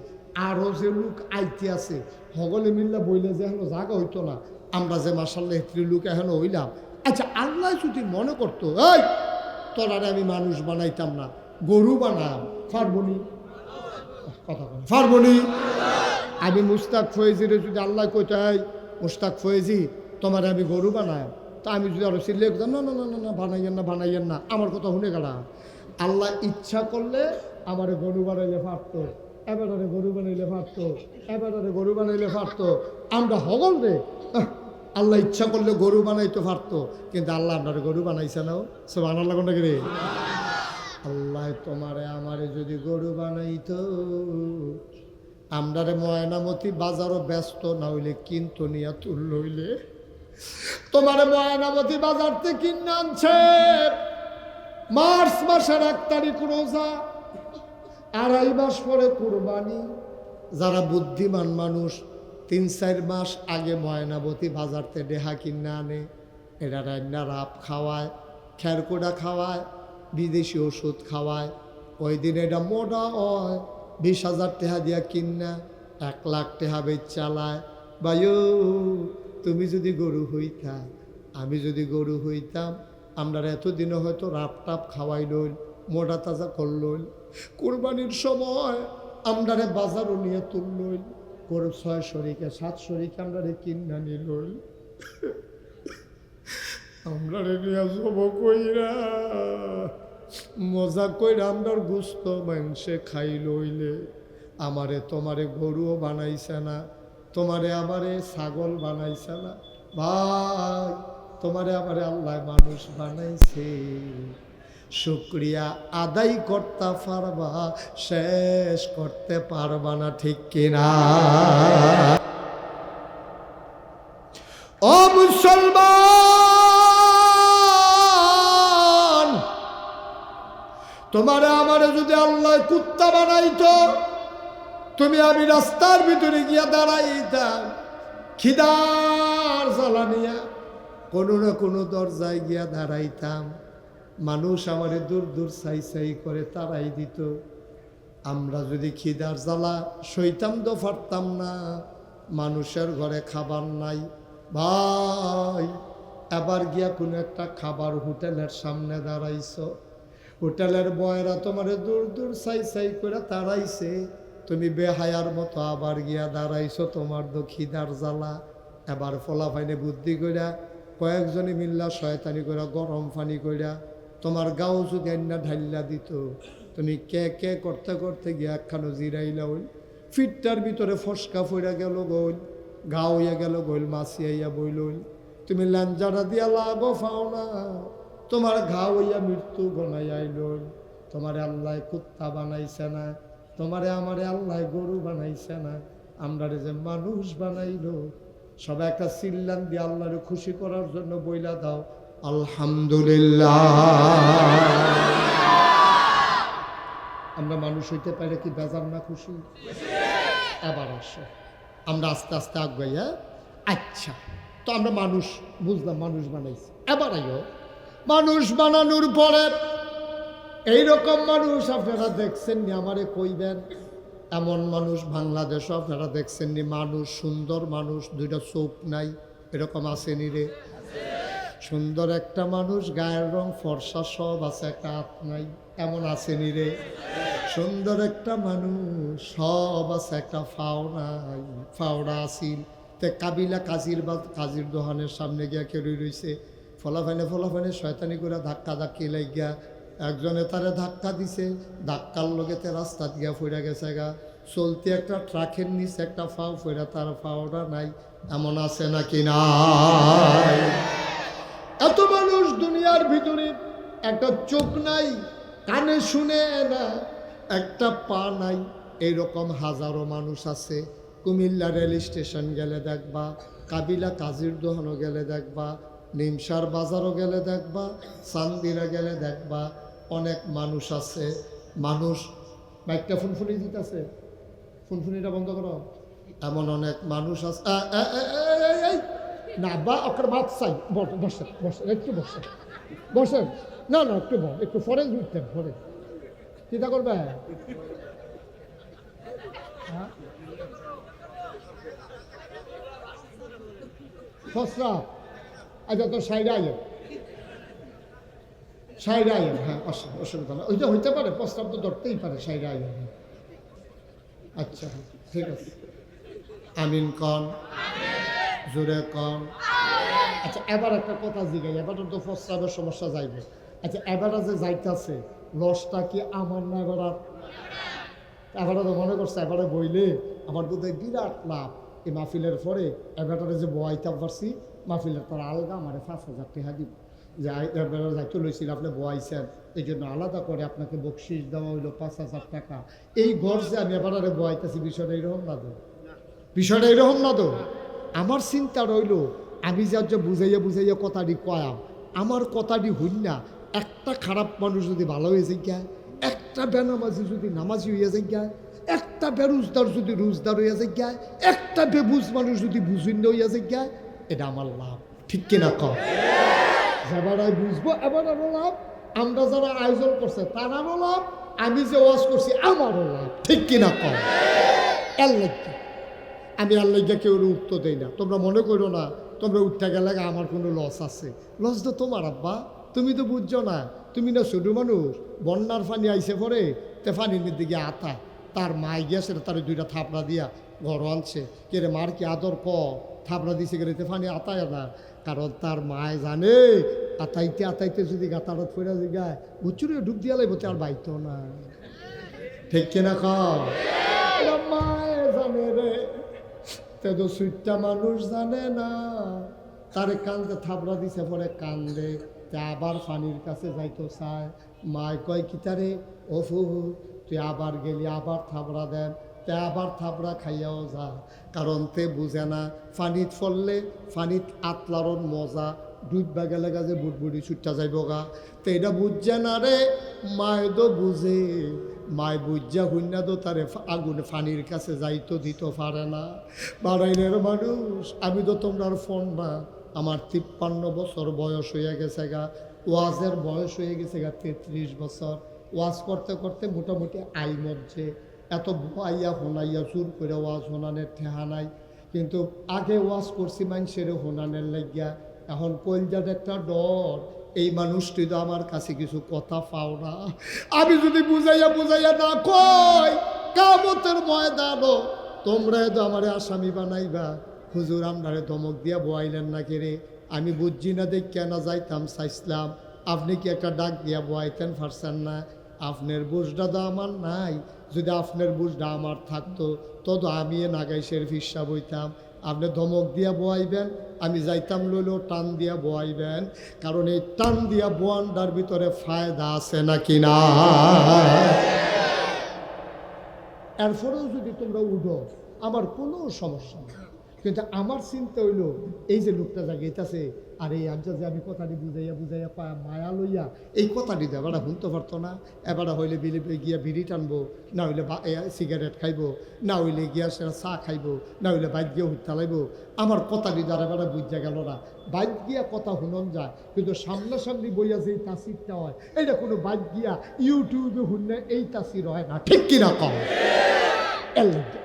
আরও যে লোক আইতে আছে, সকলে মিললে বইলে যে এখনো জায়গা হইতো না, আমরা যে মার্শাল্লাহ এত্রি লোক এখনো হইলাম। আচ্ছা, আল্লাহ যদি মনে করতো এই তোরারে আমি মানুষ বানাইতাম না, গরু বানাম, ফারবনি কথা বলে ফারবনি? আমি মুস্তাক ফয়েজির যদি আল্লাহ কইতে হয় মুস্তাক ফয়েজি তোমার আমি গরু বানাই, তা আমি যদি আরো সিলে না না না না না বানাইয়েন না, বানাইয়েন না, আমার কথা শুনে গেলা। আল্লাহ ইচ্ছা করলে আমার গরু বানাইলে পারতো, এবারে গরু বানাইলে পারতো, এবারে গরু বানাইলে পারতো। আমরা হগল রে আল্লাহ ইচ্ছা করলে গরু বানাইতে পারতো, কিন্তু আল্লাহ আপনার গরু বানাইছে না। সব আনার লাগুন রে আল্লাহ তোমারে আমারে যদি গরু বানাইতো, আমরারে ময়নামতি বাজারও ব্যস্ত না হইলে কিন্তু নিয়া তুল হইলে তোমার ময়নামতি বাজার থেকে কিনে আনছে মার্চ মাসের 1 তারিখ রোজা, 2.5 মাস পরে কুরবানি। যারা বুদ্ধিমান মানুষ 3-4 মাস আগে ময়নামতি বাজারতে ডেহা কিনে আনে, এরা রান্না রাপ খাওয়ায়, খেরকুড়া খাওয়ায়, বিদেশি ওষুধ খাওয়ায়। ওই দিন এটা মোটা হয়, 20,000 টাকা দিয়া কিনা 1 লাখ টাকা বেচ চালায়। বায়ু, তুমি যদি গরু হইতা, আমি যদি গরু হইতাম, আমরা এতদিনে হয়তো রাপ টাপ খাওয়াই লইল, মোটা তাজা করলইল। কুরবানির সময় আমরা বাজারও নিয়ে তুললইল, গরু 6 শরিকে 7 শরিকে আমরা কিনা নিলইল। আমরা নিয়ে যাব কইরা মজা কইরা আমরার গুস্ত মাংসে খাই লইলে, আমারে তোমারে গরুও বানাইছে না, তোমারে আমারে ছাগল বানাইছে না ভাই, তোমারে আমারে আল্লাহ মানুষ বানাইছে। শুকরিয়া আদায় করতে পারবা, শেষ করতে পারবা না, ঠিক কিনা? ও মুসলমান, তোমারে আমারে যদি আল্লাহ কুত্তা বানাইতো, তুমি আমি রাস্তার ভিতরে গিয়া দাঁড়াইতাম, খিদার জ্বালা নিয়া কোনো না কোনো দরজায় গিয়া দাঁড়াইতাম, মানুষ আমারে দূর দূর চাই চাই করে তাড়াই দিত। আমরা যদি খিদার জ্বালা সইতাম তো পারতাম না, মানুষের ঘরে খাবার নাই ভাই। এবার গিয়া কোনো একটা খাবার হোটেলের সামনে দাঁড়াইছ, হোটেলের বয়রা তোমারে দূর দূর চাই চাই করে তাড়াইছে, তুমি বেহায়ার মতো আবার গিয়া দাঁড়াইছো, তোমার তো খিদার জ্বালা। এবার ফলাফাইনে বুদ্ধি কইরা কয়েকজনে মিল্লা শয়তানি করে গরম পানি কইরা তোমার গাও যদি আন্না ঢাইল্লা দিত, তুমি কে কে করতে করতে গিয়া একখানো জিরাইলা হইল, ফিটটার ভিতরে ফসকা ফইরা গেল গইল, গা হইয়া গেল গইল, মাছিয়াইয়া বইল, তুমি লাঞ্জারা দিয়া লাভও পাও না, তোমার ঘা হইয়া মৃত্যু গনাই আইল। তোমারে আল্লাহ কুত্তা বানাইছে না, তোমারে আমারে আল্লাহ গরু বানাইছে না, আমরা যে মানুষ বানাইলো। সবাই একটা চিল্লান দিয়ে আল্লাহরে খুশি করার জন্য বইলা দাও আলহামদুলিল্লাহ। আমরা মানুষ হইতে পারে কি বেজার না খুশি? এবার আসো আমরা আস্তে আস্তে আগাই। হ্যাঁ, আচ্ছা, তো আমরা মানুষ বুঝলাম, মানুষ বানাইছি। এবার আইও মানুষ বানানোর পরে এইরকম মানুষ আপনারা দেখছেন নি? আমারে কইবেন এমন মানুষ বাংলাদেশ আপনারা দেখছেন নি? মানুষ সুন্দর মানুষ, 2টা চোখ নাই, এরকম আসেনি রে? সুন্দর একটা মানুষ, গায়ের রং ফর্সা সব আছে, একটা হাত নাই, এমন আসেনি রে? সুন্দর একটা মানুষ সব আছে, একটা ফাও নাই, ফাওড়া আসিল। তে কাবিলা কাজির দোকানের সামনে গিয়া কেড়ে রইছে, ফলাফানে শয়তানি করে ধাক্কা ধাক্কি লাগিয়া একজনে তারে ধাক্কা দিছে, ধাক্কার লগেতে রাস্তা দিয়া ফইরা গেছে গা। চলতি একটা ট্রাকের নিচে একটা ফাও ফইরা, তার ফাওটা নাই, এমন আছে নাকি না? এত মানুষ দুনিয়ার ভিতরে, একটা চোখ নাই, কানে শুনে না, একটা পা নাই, এইরকম হাজারো মানুষ আছে। কুমিল্লা রেল স্টেশন গেলে দেখবা, কাবিলা কাজির দোহানো গেলে দেখবা, নিমসার বাজারও গেলে দেখবা, চান্দিরা গেলে দেখবা, অনেক মানুষ আছে। মানুষ বাইকটা ফুনফুনি দিতেছে, ফুনফুনিটা বন্ধ করো। এমন অনেক মানুষ আছে। না বা ওকে মাছ চাই, বসেন বসেন, একটু বসেন বসেন, না না একটু একটু ফরেন উঠতেন, ফরেন চিন্তা করবে। হ্যাঁ, ফসরা, আচ্ছা তো সাইডে আইলেন, সাইডে আইলেন। হ্যাঁ, অসুবিধা না, ওইটা হইতে পারে, প্রস্তাব তো ধরতেই পারে, সাইডে আইলেন। আচ্ছা ঠিক আছে, আমিন কন, জোরে কন। আচ্ছা এবার একটা কথা জিগাই, এবার তো প্রস্তাবের সমস্যা যাইবে। আচ্ছা এবারে যে যাইতেছে, লসটা কি আমার না? এবারে তো মনে করছে এবারে বইলে আমার বোধহয় বিরাট লাভ। এই মাহফিলের পরে এবারে যে বয়াইতে পারছি, মাহফিলের তারা আলগা আমারে 5,000 টাকা দিব, যে এবারে যাইতে লইছিল আপনি বয়াইছেন, এই জন্য আলাদা করে আপনাকে বকশিস দেওয়া হইলো 5,000 টাকা। এই ঘর যে আমি এবারে বয়াইতেছি, বিষয়টা এইরকম না তো? বিষয়টা এইরকম না তো? আমার চিন্তা রইল আমি যা বুঝাইয়া বুঝাইয়া কথাটি কয়াম, আমার কথাটি হইন না একটা খারাপ মানুষ যদি ভালো হয়ে যায়, একটা বেনামাজি যদি নামাজি হইয়া যায়, একটা বেরোজদার যদি রোজদার হইয়া যায়, একটা বেবুজ মানুষ যদি বুঝুন হইয়া যায়, এটা আমার লাভ। ঠিক কিনা কম? এবার বুঝবো, এবার আরো লাভ। আমরা যারা আয়োজন করছে তারারও লাভ, আমি যে ওয়াজ করছি আমারও লাভ। ঠিক কিনা কম? আল্লাহ, আমি আল্লাহ কেউ উত্তর দেই না। তোমরা মনে করো না তোমরা উঠতে গেলে আমার কোনো লস আছে। লস তো তোমার আব্বা, তুমি তো বুঝছো না। তুমি না ছোটো মানুষ, বন্যার পানি আইসে পরে তে পানির দিকে আতা, তার মাই গিয়েছে তার দুইটা থাপড়া দিয়া ঘর আনছে। কে রে মার কি আদর ক থাপড়া দিছে গেলে পানি আতায় না, কারণ তার মায় জানে আতাইতে আতাইতে যদি গাতারত ফেরা যায় বুচুরে ডুব দিয়া লাগবে, তার বাইতো না। ঠিক কিনা মায় জানে রে, তে তো সুইটটা মানুষ জানে না। তারে কান্দে থাপড়া দিছে পরে কান্দে, তে আবার পানির কাছে যাইতো চায়। মায় কয় কি তারে, ও ফুহু তুই আবার গেলি, আবার থাপড়া দেন, তে আবার থাপড়া খাইয়াও যা। কারণ তে বুঝে না পানিত ফললে পানিত আতলারন মজা, ডুববা গেলে গাছে বুটবুটি ছুটটা যাইব গা। তো এটা বুঝছে না রে, মায় তো বুঝে। মায় বুঝা হুন্না তো তারে আগুনে পানির কাছে যাইতো দিত পারে না। বাড়াইনের মানুষ, আমি তো তোমরা ফোন না। আমার 53 বছর বয়স হয়ে গেছে গা, ওয়াজের বয়স হয়ে গেছে গা 33 বছর। ওয়াজ করতে করতে মোটামুটি আই মধ্যে এত আইয়া হোনাইয়া চুর করে ওয়াজ হোনানের ঠেহা নাই। কিন্তু আগে ওয়াজ করছি মানুষের হোনানের লাগিয়া, এখন কলজার একটা ডর। এই মানুষটি তো আমার কাছে কিছু কথা পাও না। আমি যদি বুঝাইয়া বুঝাইয়া না কই, কিয়ামতের ময়দানও তোমরা তো আমারে আসামি বানাইবা। হুজুর আমরারে ধমক দিয়া বয়াইলেন না কেরে, আমি বুঝছি না দেখ কেন যাইতাম চাইছিলাম। আপনি কি একটা ডাক দিয়া বয়াইতেন পারছেন না? আপনার বুঝটা তো আমার নাই। যদি আপনার বুঝটা আমার থাকতো তত আমি নাগাইশের ফিসা বইতাম। আপনি ধমক দিয়া বোয়াইবেন, আমি যাইতাম লইলেও টান দিয়া বোয়াইবেন। কারণ এই টান দিয়া বোয়ানটার ভিতরে ফায়দা আছে নাকি না? এরপরেও যদি তোমরা উঠো আমার কোনো সমস্যা নেই, কিন্তু আমার চিন্তা হইল এই যে লোকটা জাগিয়েছে, আর এই আজ যে আমি কথাটি বুঝাইয়া বুঝাইয়া মায়া লইয়া এই কথাটি এবারা শুনতে পারতো না। এবারা হইলে বিলে গিয়া বিড়ি টানবো, না হইলে সিগারেট খাইবো, না হইলে গিয়া সে চা খাইবো, না হইলে বাইক গিয়ে হুট্টা লাইবো। আমার কথাটি দ্বারা এবারা বুঝা গেল না। বাইক গিয়া কথা শুনন যায়, কিন্তু সামনাসামনি বইয়া যে তাসিরটা হয়, এইটা কোনো বাইক গিয়া ইউটিউবে শুনলে এই তাসির হয় না। ঠিক কিনা কম?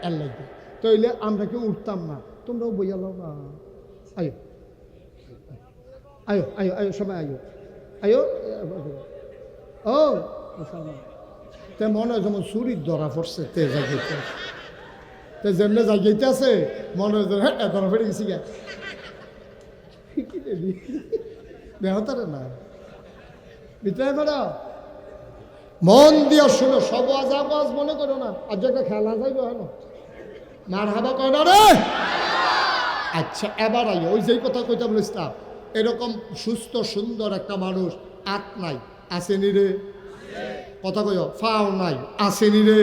এর লাগে তইলে আমরা কেউ উঠতাম না। তোমরাও বইয়া লো না। আয়ো আয়ো আয়ো আয়ো সবাই আয়ো আয়ো। ও তে মনে হয় যেমন চুরির ধরা পড়ছে, তে জায়গাতে তে যেমনে জায়গাতে আছে মনে হয় হ্যাঁ ধরা পড়ে গেছি গা। দেহতারে না ভিতরে বেড়া মন দিয়া শুনো, সব আজ মনে করো না। আজ একটা খেলা যাইব হেন মার হাবা কয় না রে। আচ্ছা এবার আইও, ওই যেই কথা কইতাম ইসলাম, এরকম সুস্থ সুন্দর একটা মানুষ আত নাই আসেনি রে, কথা কই ফাও নাই আসেনি রে,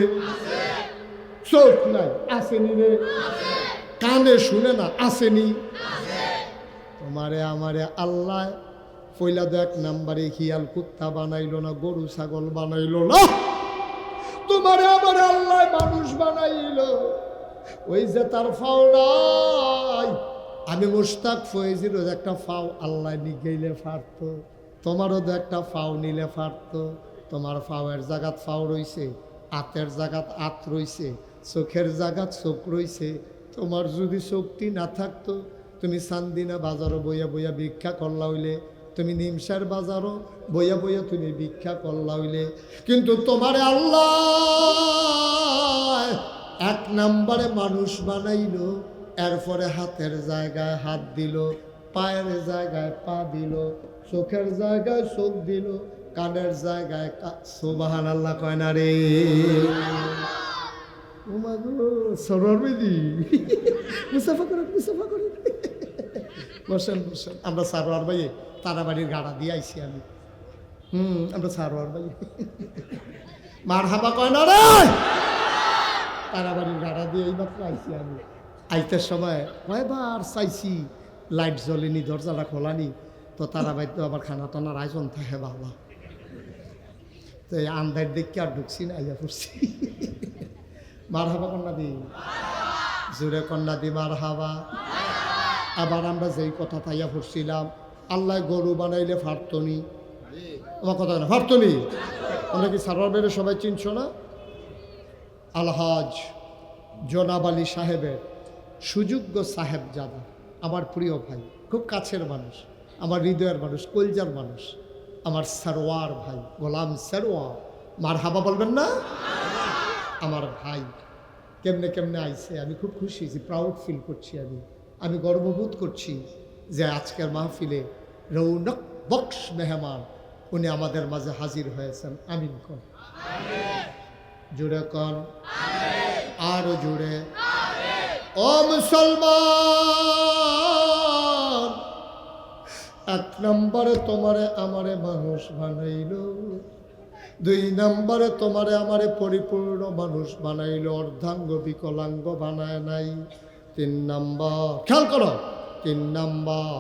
চোখ নাই আসেনি রে, কানে শুনে না আসেনি। তোমারে আমারে আল্লাহ পয়লা তো 1 নম্বরে হিয়াল কুত্তা বানাইলো না, গরু ছাগল বানাইলো না, তোমারে আমারে আল্লাহ মানুষ বানাইলো। ওই যে তার ফাও নাই, আমি মুশতাক ফয়েজির একটা ফাও আল্লাহ নিগেইলে পারতো, তোমারও তো একটা ফাও নিলে পারতো। তোমার ফাওয়ের জায়গাত ফাও রইছে, আতের জায়গাত আত রইছে, চোখের জায়গাত চোখ রইছে। তোমার যদি শক্তি না থাকতো তুমি চান্দিনা বাজারও বইয়া বইয়া ভিক্ষা করলা হইলে, তুমি নিমসার বাজারও বইয়া বইয়া তুমি ভিক্ষা করলা হইলে। কিন্তু তোমারে আল্লাহ 1 নম্বরে মানুষ বানাইলো, এরপরে হাতের জায়গায় হাত দিল, পায়ের জায়গায় পা দিল, চোখের জায়গায় চোখ দিল, কানের জায়গায় সুবহানাল্লাহ কয় না রে। বসেন বসেন, আমরা সারোয়ার ভাই তারাবাড়ির গাড়া দিয়ে আইছি আমি। আমরা সারোয়ার ভাই মার হাবা কয় না রে, তারাবাড়ির গাড়া দিয়ে এইমাত্র আইছি আমি। আইতে সময় কয়বার চাইছি লাইট জ্বলেনি, দরজাটা খোলানি, তো তারা বাইর তো আবার খানা টানার আয়োজন থাকে বাবা। তো এই আন্দার দেখে আর ঢুকছি না, আইয়া পড়ছি। মার হাবা কন্যা দি, জোরে কন্যা দি মার হাবা। আবার আমরা যেই কথা তাইয়া পড়ছিলাম, আল্লাহ গরু বানাইলে ফারতনি, আমার কথা না ফারতনি। আমরা কি সারোয়ার বেড়ে সবাই চিনছ না? আলহাজ জনাব আলী সাহেবের সুযোগ্য সাহেবজাদা, আমার প্রিয় ভাই, খুব কাছের মানুষ, আমার হৃদয়ের মানুষ, কলজার মানুষ, আমার সারোয়ার ভাই, গোলাম সারোয়ার। মার হাবা বলবেন না? আমার ভাই কেমনে কেমনে আইছে, আমি খুব খুশি হয়েছি, প্রাউড ফিল করছি। আমি গর্ববোধ করছি যে আজকের মাহফিলে রৌনক বক্স মেহমান উনি আমাদের মাঝে হাজির হয়েছেন। আমিন কন, জুড়ে কন, আরো জুড়ে। ও মুসলমান, এক নম্বরে তোমারে আমারে মানুষ বানাইল, 2 নম্বরে তোমারে আমারে পরিপূর্ণ মানুষ বানাইল, অর্ধাঙ্গ বিকলাঙ্গ বানায় নাই। 3 নম্বর, খেয়াল করো, 3 নম্বর,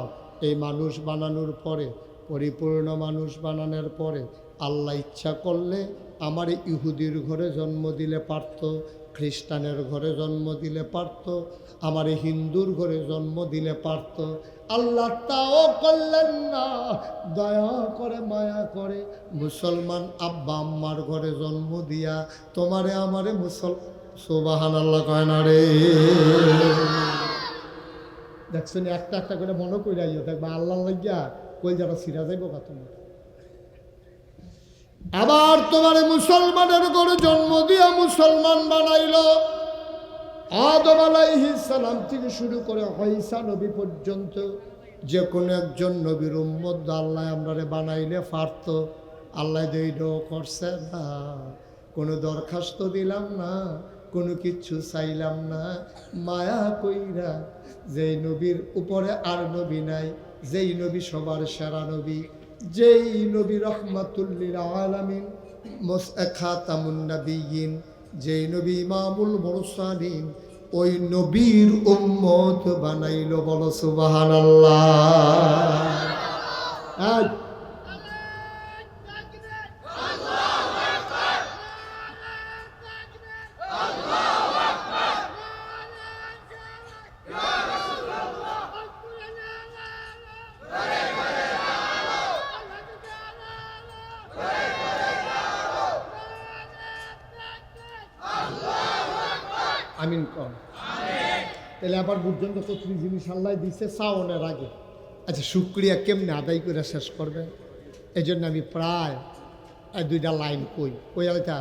এই মানুষ বানানোর পরে, পরিপূর্ণ মানুষ বানানোর পরে আল্লাহ ইচ্ছা করলে আমার ইহুদির ঘরে জন্ম দিলে পারত, খ্রিস্টানের ঘরে জন্ম দিলে পারত, আমার হিন্দুর ঘরে জন্ম দিলে পারত। আল্লাহ তাও করলেন না, দয়া করে মায়া করে মুসলমান আব্বা আম্মার ঘরে জন্ম দিয়া তোমারে আমারে সুবহানাল্লাহ কয় না রে। দেখছেন, একটা একটা করে মনে করে আইও, দেখবা আল্লাহ লাগিয়া কই যারা সিরা যাইব কা তোমার। আবার তোমারে মুসলমানের ঘরে জন্ম দিয়া মুসলমান বানাইল। আদম আলাইহিস সালাম থেকে শুরু করে ঈসা নবী পর্যন্ত যে কোনো একজন নবীর উম্মত আল্লাহ আমরারে বানাইলে পারত। আল্লাহ দৈর্য করছে না, কোনো দরখাস্ত দিলাম না, কোনো কিচ্ছু চাইলাম না, মায়া কইরা যেই নবীর উপরে আর নবী নাই, যেই নবী সবার সেরা নবী, যেই নবী রহমাতুল লিল আলামিন, খাতামুন নবিয়্যিন, যেই নবী ইমামুল মুরসালিন, ওই নবীর উম্মত বানাইল। বলো সুবহানাল্লাহ। আমিন কম। তাহলে আবার পর্যন্ত কতটি জিনিস আল্লাহ দিচ্ছে শ্রাবণের আগে। আচ্ছা, শুক্রিয়া কেমনে আদায় করে শেষ করবে, এই জন্য আমি প্রায় 2টা লাইন কই আলতা।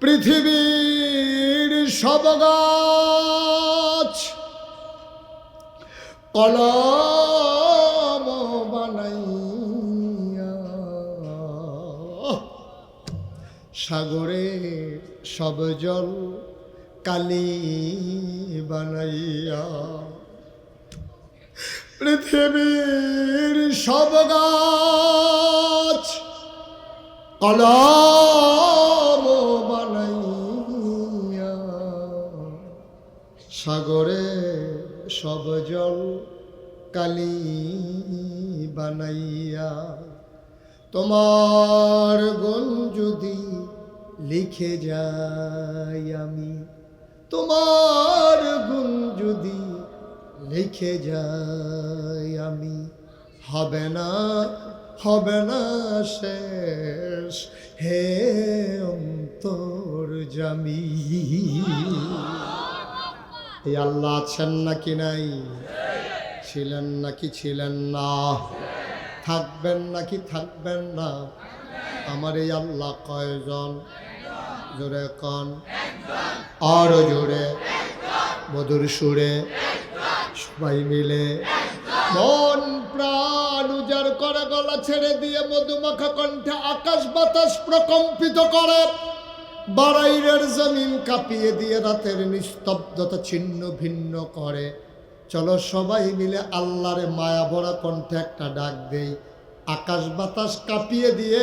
পৃথিবীর সব গাছ কলম বানাইয়া, সাগরে সব জল কালি বানাইয়া, পৃথিবীর সব গাছ কলম বানাইয়া, সাগরে সব জল কালি বানাইয়া, তোমার গুণ যদি লিখে যাই আমি, তোমার গুণ যদি লিখে যাই আমি, হবে না শেষ হে অন্তর্যামী। এই আল্লাহ আছেন নাকি নাই, ছিলেন নাকি ছিলেন না, থাকবেন নাকি থাকবেন না, আমার এই আল্লাহ কয়জন? জোরে কন, আরো জোরে, মধুর সুরে সবাই মিলে মন প্রাণ উজাড় করে গলা ছেড়ে দিয়ে মধুমাখা কণ্ঠে আকাশ বাতাস প্রকম্পিত করে, বারাইরের জমিন কাঁপিয়ে দিয়ে রাতের নিস্তব্ধতা ছিন্ন ভিন্ন করে। চলো সবাই মিলে আল্লাহর মায়া ভরা কণ্ঠে একটা ডাক দেই, আকাশ বাতাস কাঁপিয়ে দিয়ে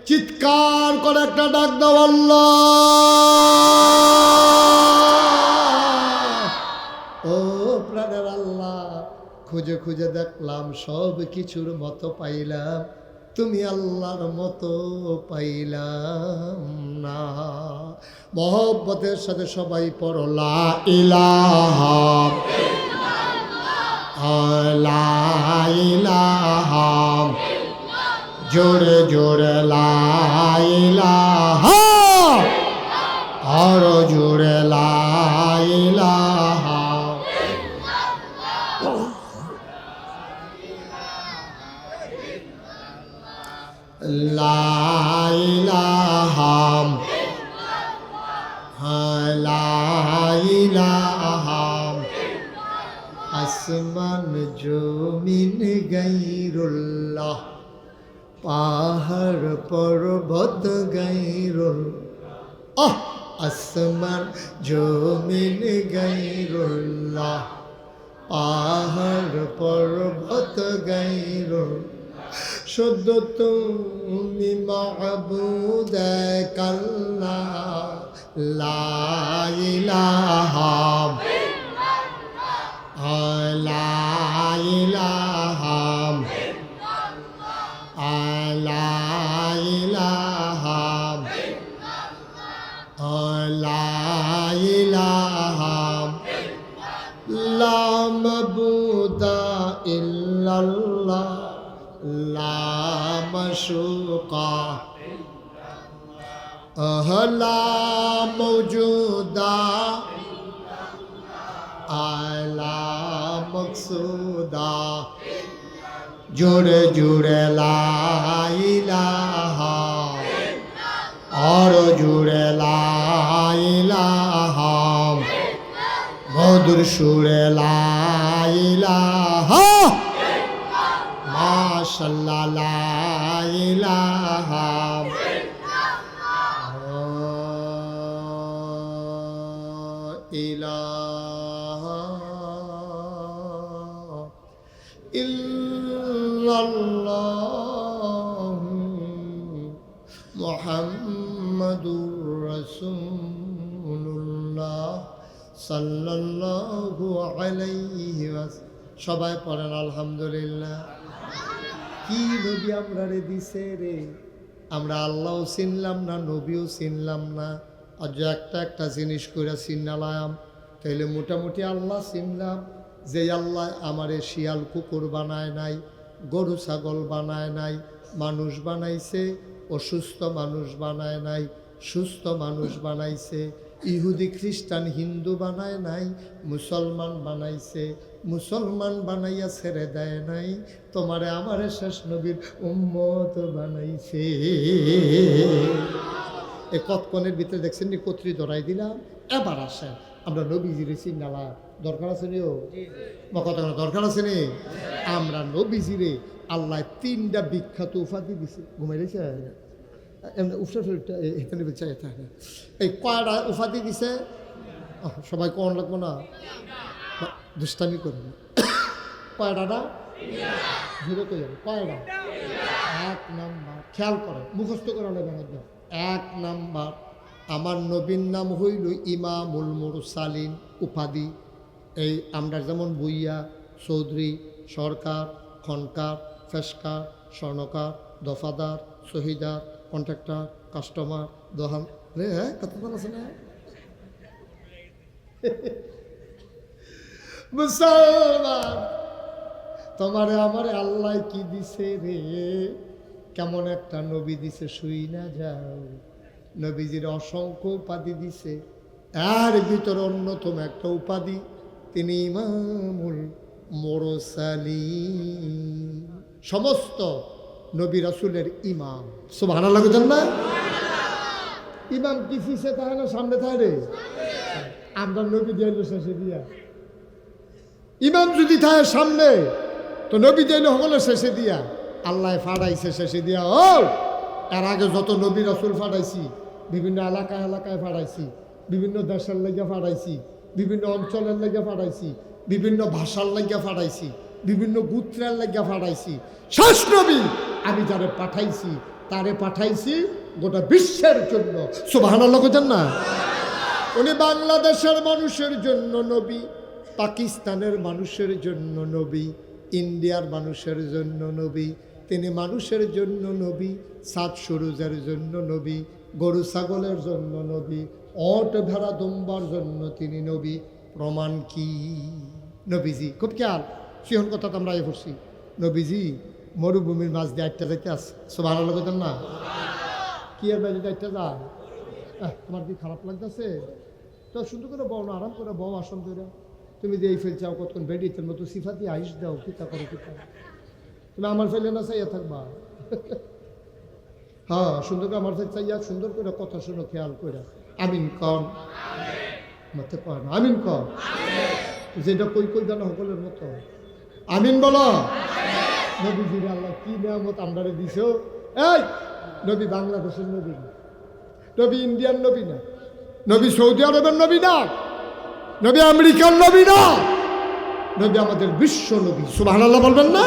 চিৎকার করে একটা ডাক দাও, আল্লাহ। ও প্রাণের আল্লাহ, খুঁজে খুঁজে দেখলাম সব কিছুর মতো পাইলাম, তুমি আল্লাহর মতো পাইলাম না। মহব্বতের সাথে সবাই পড়ো লা ইলাহা লা ইলাহা, জোরে জোরে লা ইলাহা, আরো জোরে লা ইলাহা। লা ইলাহা লা ইলাহা, আসমান জমিন গায়রুল্লাহ, পাহাড় পর্বত গায়রুল্লাহ, আসমান জমিন গায়রুল্লাহ, পাহাড় পর্বত গায়রুল্লাহ, শুদ্ধ তুমি মাবুদ আল্লাহ, লা ইলাহা লা ইলাহা লা ইলাহা লা ইলাহা, লা মাবুদা ইল্লাল্লাহ, লা মাশুকা লা মওজুদা আলা মকসুদা, জোরে জোরে লা ইলাহা, আর জোরে লা ইলাহা, মধুর সুরে লা ইলাহা, মাশাআল্লাহ লা ইলাহা ইলাহা ইল্লাল্লাহ মুহাম্মাদুর রাসূলুল্লাহ সাল্লাল্লাহু আলাইহি ওয়াসাল্লাম। সবাই পড়েন আলহামদুলিল্লাহ। কি নবী আমরা রে দিছে রে, আমরা আল্লাহও চিনলাম না, নবীও চিনলাম না। আর যে একটা একটা জিনিস করে চিনালাম, তাইলে মোটামুটি আল্লাহ চিনলাম। যে আল্লাহ আমারে শিয়াল কুকুর বানায় নাই, গরু ছাগল বানায় নাই, মানুষ বানাইছে, অসুস্থ মানুষ বানায় নাই, সুস্থ মানুষ বানাইছে, ইহুদি খ্রিস্টান হিন্দু বানায় নাই, মুসলমান বানাইছে, মুসলমান বানাইয়া ছেড়ে দেয় নাই, তোমারে আমারে শেষ নবীর উম্মত বানাইছে। এই কতক্ষণের ভিতরে দেখছেন নি কতরি ধরাই দিলাম। এবার আসেন আমরা নবীজির চিন্নালা দরকার আছে নি, ও কত দরকার আছে নি। আমরা নবীজিরে আল্লাহ 3টা বিখ্যাত উপাধি দিছে। ঘুমাই দিছে এই কয়টা উপাধি দিছে সবাই কোন লাগবো না, দুষ্টামি করবে। কয়টা ধীরে তো যাবে, কয়টা? 1 নাম্বার, খেয়াল করে মুখস্থ করা লাগবে একদম। 1 নাম্বার, আমার নবীর নাম হইল ইমামুল মুরসালিন উপাধি। এই আমরা যেমন বুইয়া, চৌধুরী, সরকার, খনকার, ফেসকার, স্বর্ণকার, দফাদার, শহীদার, কন্ট্রাক্টর, কাস্টমার, দোহান, হ্যাঁ কত আছে না। মুসলমান, তোমারে আমারে আল্লাহ কি দিছে রে, কেমন একটা নবী দিছে শুই না যাও। নবীজির অসংখ্য উপাধি দিছে, এর ভিতরে অন্যতম একটা উপাধি তিনি ইমামুল মুরসালিন, সমস্ত নবী রাসূলের ইমাম। সুবহানাল্লাহ না। ইমাম কি পিছে থাকে না সামনে থাকে রে? আমরা নবী দিয়াইল শেষে দিয়া। ইমাম যদি থাকে সামনে তো নবী দিয়াইল হলো শেষে দিয়া। আল্লাহ ফাড়াইছে শেষে দিয়া। ও এর আগে যত নবী রাসূল ফাড়াইছি, বিভিন্ন এলাকায় এলাকায় ফাড়াইছি, বিভিন্ন দেশের লেগে ফাড়াইছি, বিভিন্ন অঞ্চলের লেগে ফাড়াইছি, বিভিন্ন ভাষার লেগে ফাড়াইছি, বিভিন্ন গোত্রের লেগে ফাড়াইছি। শেষ নবী আমি যারে পাঠাইছি তারে পাঠাইছি গোটা বিশ্বের জন্য। সুবহানাল্লাহ না। উনি বাংলাদেশের মানুষের জন্য নবী, পাকিস্তানের মানুষের জন্য নবী, ইন্ডিয়ার মানুষের জন্য নবী, তিনি মানুষের জন্য নবী, সাত সুরুজের জন্য নবী, গরু ছাগলের জন্য নবী, অট ভেড়া দুম্বার জন্য তিনি নবী। প্রমাণ কি? নবীজি খুব খেয়াল সিহন কথা তো আমরা এ করছি। নবীজি মরুভূমির মাছ দিয়ে একটা যাইতে আসে, সুবহানাল্লাহ বলতেন না? কি আর বাইরে একটা যায়? তোমার কি খারাপ লাগতেছে? তো সুন্দর করে বও না, আরাম করে বও, আসন করে। তুমি যে এই ফেল চাও কতক্ষণ বেডিতের মতো সিফাতি আইস দাও, কিতা করো কিতা, তুমি আমার ফেলে না চাইয়া থাকবা। হ্যাঁ, সুন্দর করে আমার ফেল চাইয়া সুন্দর করে কথা শুনো, খেয়াল করে। আমিন কন, মতে কয় না আমিন কন, যেটা কই কই জানা সকলের মতো আমিন বলো। নবীজির আল্লাহ কি নিয়ামত আমরা দিছ। এই নবী বাংলাদেশের নবী না, নবী ইন্ডিয়ান নবী না, নবী সৌদি আরবের নবী না, নবী আমেরিকার নবী না, নবী আমাদের বিশ্ব নবী, সুবহানাল্লাহ বলবেন না?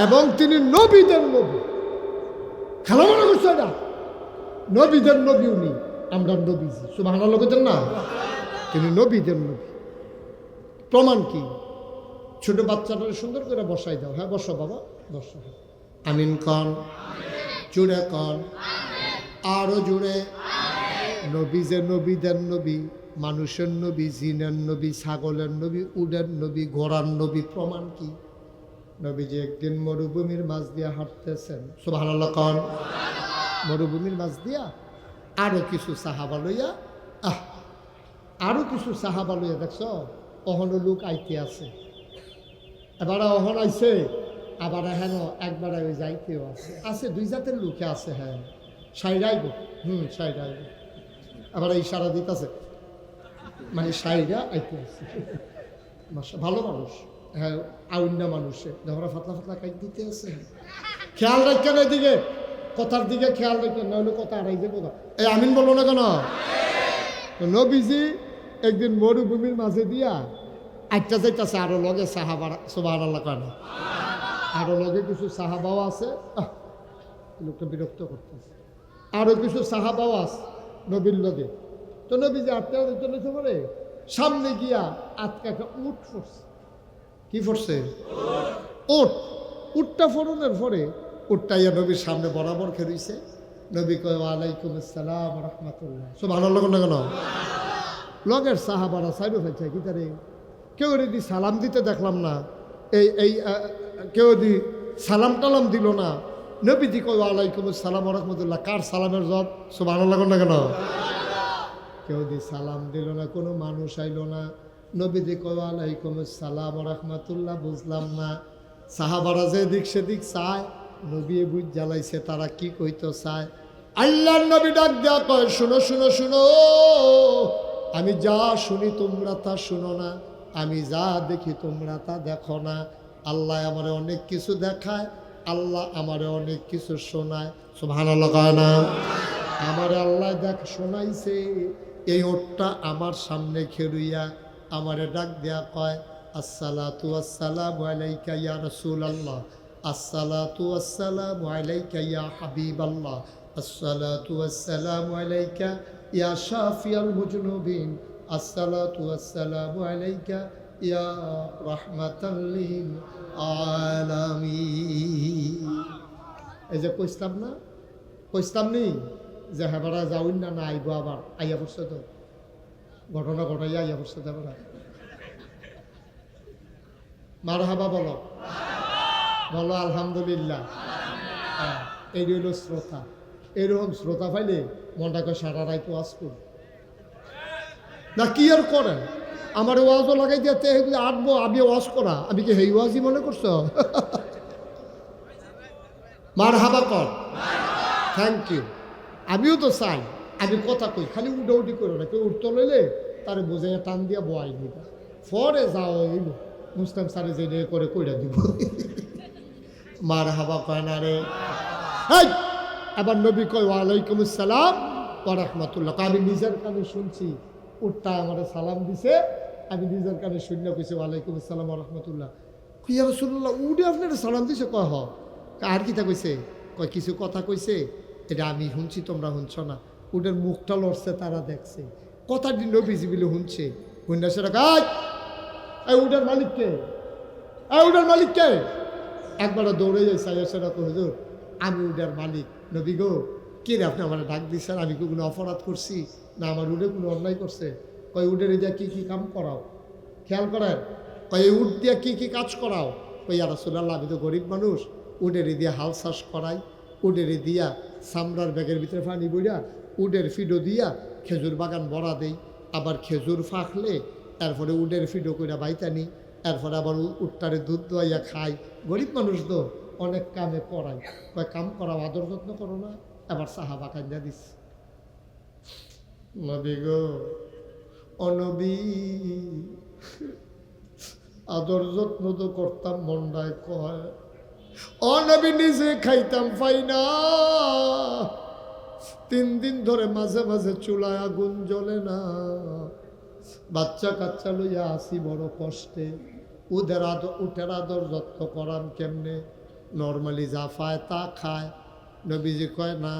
এবং তিনি নবীদের নবী, খেলা মনে করছে না, নবীদের নবী উনি, আমরা নবীজি, সুবহানাল্লাহ বলতেন না? তিনি নবীদের নবী। প্রমাণ কি? ছোট বাচ্চাটা সুন্দর করে বসাই দাও। হ্যাঁ বসো বাবা, বসো। আমিন কন, জুড়ে কন, আরো জুড়ে। নবী যে নবীদের নবী, মানুষের নবী, জিনের নবী, ছাগলের নবী, উডের নবী, ঘোড়ার নবী। প্রমাণ কি? নবীজি একদিন মরুভূমির মাঝ দিয়া হাঁটতেছেন, সুবহানাল্লাহ কন। মরুভূমির মাঝ দিয়া আরো কিছু সাহাবা লইয়া, আরো কিছু সাহাবা লইয়া, দেখছ অহনো লোক আইতে আছে, এবার অহন আইছে, আবার হেন একবার ওই যাইতেও আছে, আছে দুই জাতের লোকে আছে। হ্যাঁ সাইরাইব, সাইরাইব, আবার ইশারা দিতেছে, মানে সাইরা আইতে আছে। ভালো মানুষ, হ্যাঁ আউন্না মানুষে ধরা ফাতলা ফাতলা কাইট দিতে আছে। খেয়াল রাখেন এদিকে, কথার দিকে খেয়াল রাখেন, নাহলে কথা আড়াই যাবো। এই আমিন বলবো না কেন? নবীজি একদিন মরুভূমির মাঝে দিয়া আটটা যাইতেছে, আরো লগে সাহাবারা, সুবহানাল্লাহ কেন, আরো লগে কিছু সাহাবাও আছে। লোকটা বিরক্ত করতেছে, আরো কিছু সাহাবাও আছে নবীর লগে। তো নবীজি আটটা যেতে পারে, সামনে গিয়া আটকা একটা উট ফোরছে। কি ফোরছে? উট। উটটা ফোরনের পরে উটটা ইয়া নবীর সামনে বরাবর খেয়েছে। নবী কয় ওয়ালাইকুম আসসালাম রাহমাতুল্লাহ, সুবহানাল্লাহ কেন? লগের সাহাবারা সাইডও ফেলছে, কি তারে কেউ যদি সালাম দিতে দেখলাম না, এই কেউ যদি সালাম টালাম দিল না। নবীজি কয় ওয়ালাইকুম আসসালাম রাহমাতুল্লাহ, কার সালামের জবাব? সুবহানাল্লাহ কেন? কেউ যদি সালাম দিল না, কোনো মানুষ আইল না, নবীজি কয় ওয়ালাইকুম আসসালাম রাহমাতুল্লাহ, বুঝলাম না। সাহাবারা যে দিক সেদিক চায়, নবী বুঝ জ্বালাইছে তারা কি কইতো চায়। আল্লাহর নবী ডাক দেয়া কয়, শুনো শুনো শুনো, আমি যা শুনি তোমরা তা শুনো না, আমি যা দেখি তোমরা তা দেখো না। আল্লাহ আমারে অনেক কিছু দেখায়, আল্লাহ আমারে অনেক কিছু শোনায়, সুবহানাল্লাহ কয় না? আমারে আল্লাহ দেখ শোনাইছে। এই ওটটা আমার সামনে খেলুইয়া আমারে ডাক দেয়া কয়, আসসালাতু আসসালামু আলাইকা ইয়া রাসূলুল্লাহ, আসসালাতু আসসালামু আলাইকা ইয়া হাবিবাল্লাহ, আসসালাতু আসসালামু আলাইকা ইয়া শাফিয়াল মুজনুবিন, আসসালাতু আসসালামু আলাইকা ইয়া রাহমাতাল লিল আলামিন। এই যে কইতাম না, কইতাম নি যে হেবারা যাউন না, না আইব, আবার আইয়া পড়ছে তো, ঘটনা ঘটাইয়া আইয়া পড়ছে। হেবারা মারহাবা বলো, বলো আলহামদুলিল্লাহ। এই হইল শ্রোতা। এরকম শ্রোতা পাইলে মনটাকে সারা রাইতো ওয়াজ করবে না, কি আর করেন? আমার ওয়াজও লাগাই দিতে আটবো, আমি ওয়াজ করা, আমি কি হেই ওয়াজই মনে করছো? মারহাবা কর, থ্যাংক ইউ। আমিও তো চাই, আমি কথা কই, খালি উডাউডি করো না, কেউ উঠতে লইলে তারে বোঝাইয়া টান দিয়া বয়াই নিবা, ফরে যাও হইল মুসলিম সারে যে করে কইরা দিব। মারহাবা কয় না রে। আবার নবী কয় ওয়ালাইকুম আসসালাম ওয়া রাহমাতুল্লাহ। আমি নিজের কানে শুনছি, উঠটা আমার সালাম দিছে, আমি নিজের কানে শুনলে কইছে ওয়ালাইকুম আসসালাম ওয়া রাহমাতুল্লাহ। ইয়া রাসূলুল্লাহ, উঠে আপনার সালাম দিছে? কয় হ। আর কিতা কইছে? কয় কিছু কথা কইছে, এটা আমি শুনছি, তোমরা শুনছ না। উটের মুখটা লড়ছে, তারা দেখছে। কথাটি নবীজি বলে শুনছে, শুননা সেটা কাজ এই উটের মালিককে, এই উটের মালিককে। একবার দৌড়ে যাই সাইয়াসেরা তো হুজুর আমি উটের মালিক। নবী গো কে রে আপনি আমার ডাক দিচ্ছেন? আমি কি কোনো অপরাধ করছি? না আমার উটে কোনো অন্যায় করছে? কয় উটের দিয়া কি কি কাম করাও? খেয়াল করেন, কয় উট দিয়া কি কি কাজ করাও? কই ইয়া রাসূলুল্লাহ আমি তো গরিব মানুষ, উটের দিয়া হাল চাষ করাই, উটের দিয়া চামড়ার ব্যাগের ভিতরে পানি বইয়া উটের ফিডো দিয়া খেজুর বাগান ভরা দেই, আবার খেজুর ফাঁকলে এরপরে উটের ফিডো কইরা বাইতানি, এরপরে আবার উটটারে দুধ দোয়াইয়া খাই। গরিব মানুষ তো অনেক কামে করাই। কয় কাম করাও, আদর যত্ন করো না? এবার সাহাবা কান্দা দিস। নবী গো অনবী আদর যত্ন তো করতাম মন্ডায় কয়, অনবী নিজে খাইতাম পাই না। 3 দিন ধরে মাঝে মাঝে চুলায় আগুন জ্বলে না, বাচ্চা কাচ্চা লইয়া আসি বড় কষ্টে। উটের আদর যত্ন করাম কেমনে? নর্মালি যা পায় তা খায়। নবীজি কয় না,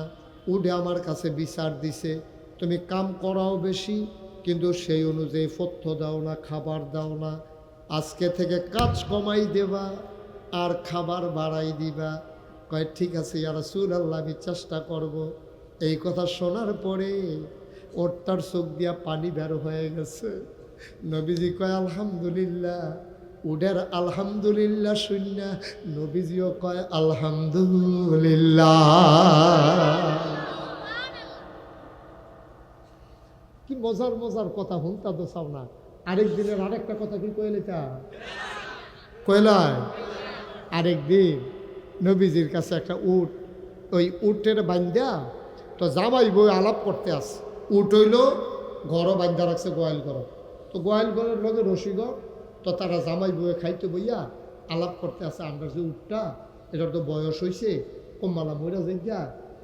উঠে আমার কাছে বিচার দিছে, তুমি কাম করাও বেশি কিন্তু সেই অনুযায়ী পথ্য দাও না, খাবার দাও না। আজকে থেকে কাজ কমাই দেবা আর খাবার বাড়াই দিবা। কয় ঠিক আছে ইয়া রাসূলুল্লাহ আমি চেষ্টা করব। এই কথা শোনার পরে ওরটার চোখ দিয়া পানি বের হয়ে গেছে। নবীজি কয় আলহামদুলিল্লাহ। উডের আলহামদুলিল্লাহ শুননা নবীজিও কয় আলহামদুলিল্লাহ। কি মজার মজার কথা হুনতা তো চাও না। আরেক দিনের আরেকটা কথা কি কইলেটা কইলায়। আরেকদিন নবীজির কাছে একটা উট, ওই উটের বান্ধা তো জামাই বই আলাপ করতে আসে। উট হইল ঘরও বান্ধা রাখছে গোয়াল ঘর, তো গোয়াল ঘরের লগে রসিগর, তো তারা জামাই বইয়ে খাইতে বইয়া আলাপ করতে আসে। আমরা যে উটটা এটার তো বয়স হয়েছে, কম্মালা মরা যাইয়া,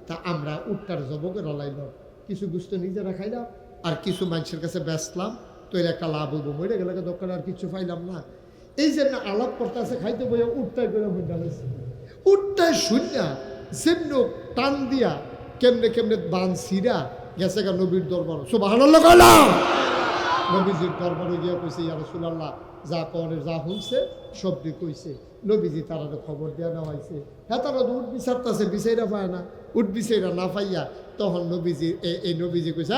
তা আমরা উটটার জবকে রলাইলাম, কিছু গুস্ত নিজেরা খাইলাম আর কিছু মানুষের কাছে বেচলাম, তো এর একটা লাভ হইব। মরে গেলে দোকানে আর কিছু পাইলাম না। এই যে না আলাপ করতে আছে খাইতে বইয়া উটটাই করে মধ্যে হয়েছে। উটটাই শূন্য যেমন টান দিয়া কেমনে কেমনে বান সিরা গেছে গা নবীর দরবার। সুবহানাল্লাহ কইলাম। নবীজির দরবারে গিয়ে কইছে ইয়া রাসূলুল্লাহ যা কনে যা হইছে সবটি কইছে। নবীজি তারা খবর দেওয়া নেওয়া হয়েছে। হ্যাঁ তারা তো উঠ বিচারতেছে, বিচাইরা পায় না। উঠ বিচাইরা না পাইয়া তখন নবীজি এই নবীজি কইছে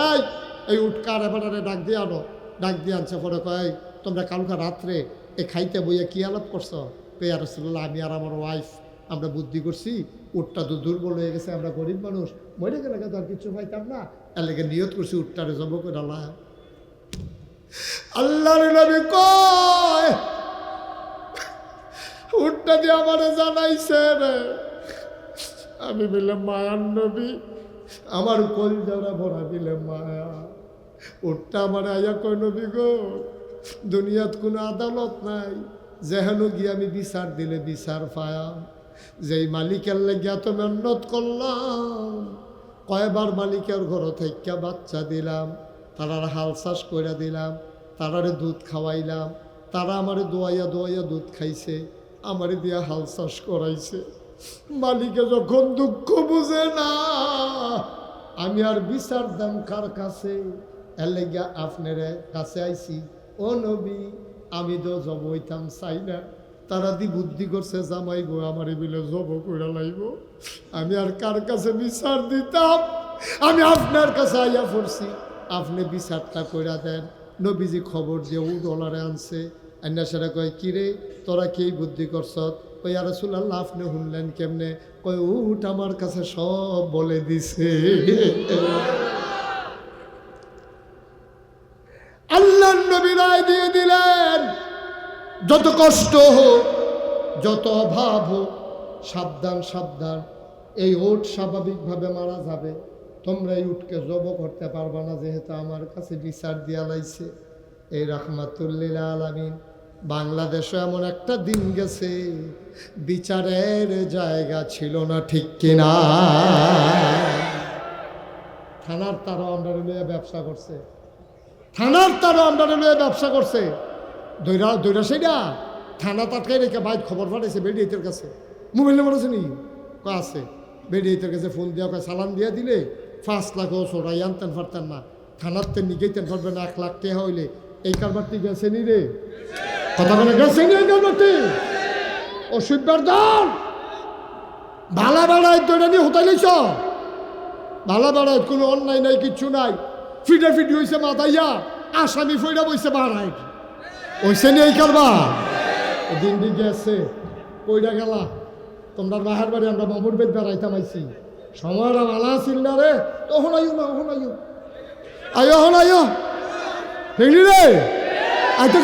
এই উঠ কার এবারে ডাক দিয়ে আনো। ডাক দিয়ে আনছে। পরে কয় তোমরা কালকা রাত্রে এ খাইতে বইয়া কি আলাপ করছো? ইয়া রাসূলুল্লাহ আমি আর আমার ওয়াইফ আমরা বুদ্ধি করছি উটটা তো দুর্বল হয়ে গেছে, আমরা গরিব মানুষ, মরে গেলে তো আর কিছু পাইতাম না, এর লেগে নিয়ত করছি উটটারে জব করে আল্লাহ। আল্লাহর নবী কয় উটটা দিয়ে আমারে জানাইছে রে। আমি বললাম মায়ার নবী, আমার কলজারা ভরা দিলে মায়া। উটটা আমার আয়া কয় নবী গো দুনিয়াত কোনো আদালত নাই, যেহেন গিয়ে আমি বিচার দিলে বিচার পায়াম। যেই মালিকের লেগে এত মেহনত করলাম, কয়বার মালিকের ঘর থেকে বাচ্চা দিলাম, তারার হাল চাষ করে দিলাম, তারারে দুধ খাওয়াইলাম, তারা আমারে দোয়াইয়া দোয়াইয়া দুধ খাইছে, আমারে দিয়া হাল চাষ করাইছে। মালিকে যখন দুঃখ বুঝে না আমি আর বিচার দাম কার কাছে? এর লেগে আপনার কাছে আইছি। ও নবী আমি তো জব হইতাম চাই না, তারা দি বুদ্ধি করছে জামাইব আমার বিলে জব করে লাইব, আমি আর কার কাছে বিচার দিতাম? আমি আপনার কাছে আইয়া পড়ছি, আপনি বিচারটা কইরা দেন। নবীজি খবর দিয়ে ডলারে আনছে। আন্না সেটা কয় কিরে তোরা কি বুদ্ধি করছ? কই ইয়া রাসূলুল্লাহ আপনি শুনলেন কেমনে? কয় উট আমার কাছে সব বলে দিছে। আল্লাহর নবী রায় দিয়ে দিলেন যত কষ্ট হোক যত অভাব হোক সাবধান সাবধান, এই উট স্বাভাবিকভাবে মারা যাবে, তোমরা এই উটকে জব করতে পারবা না, যেহেতু আমার কাছে বিচার দিয়া লাইছে। এই রাহমাতুল্লিল আলামিন বাংলাদেশে এমন একটা দিন গেছে বিচারের জায়গা ছিল না, ঠিক কিনা? থানার তারা আন্ডারে লইয়া ব্যবসা করছে, থানার তারা আন্ডারে লইয়া ব্যবসা করছে। দৈরা সেইটা থানা তাটকাই রেখে বাইর খবর পাঠাইছে বেডিয়েতের কাছে। মোবাইল নাম্বার আছে নি? আছে। বেডিয়েতের কাছে ফোন দেওয়া সালাম দিয়া দিলে 5 লাখ সরাই আনতেন পারতেন না, থানার তেন নিগেইতেন পারবেন 1 লাখ টাকা হইলে। এই কারবারটি গেছে নি রে? কথা বলে গেছে নিয়ে গেলবতি অসুবিধার দল ভালা বেড়ায় তো এটা নিয়ে হতাই লইছ ভালা বেড়ায় কোনো অন্যায় নাই কিচ্ছু নাই ফিডে ফিডি হয়েছে মাথাইয়া আসামি ফইরা বইছে বাড়ায় ওইসে নিয়ে করবা দিন দিন গেছে কইরা গেলা তোমরা বাহার বাড়ি আমরা মামুর বেদ বেড়াইতাম আইছি সময়টা ভালো আছিল না রে তখন আইও না তখন আইও আইও হন আইও ঠিক রে আইতো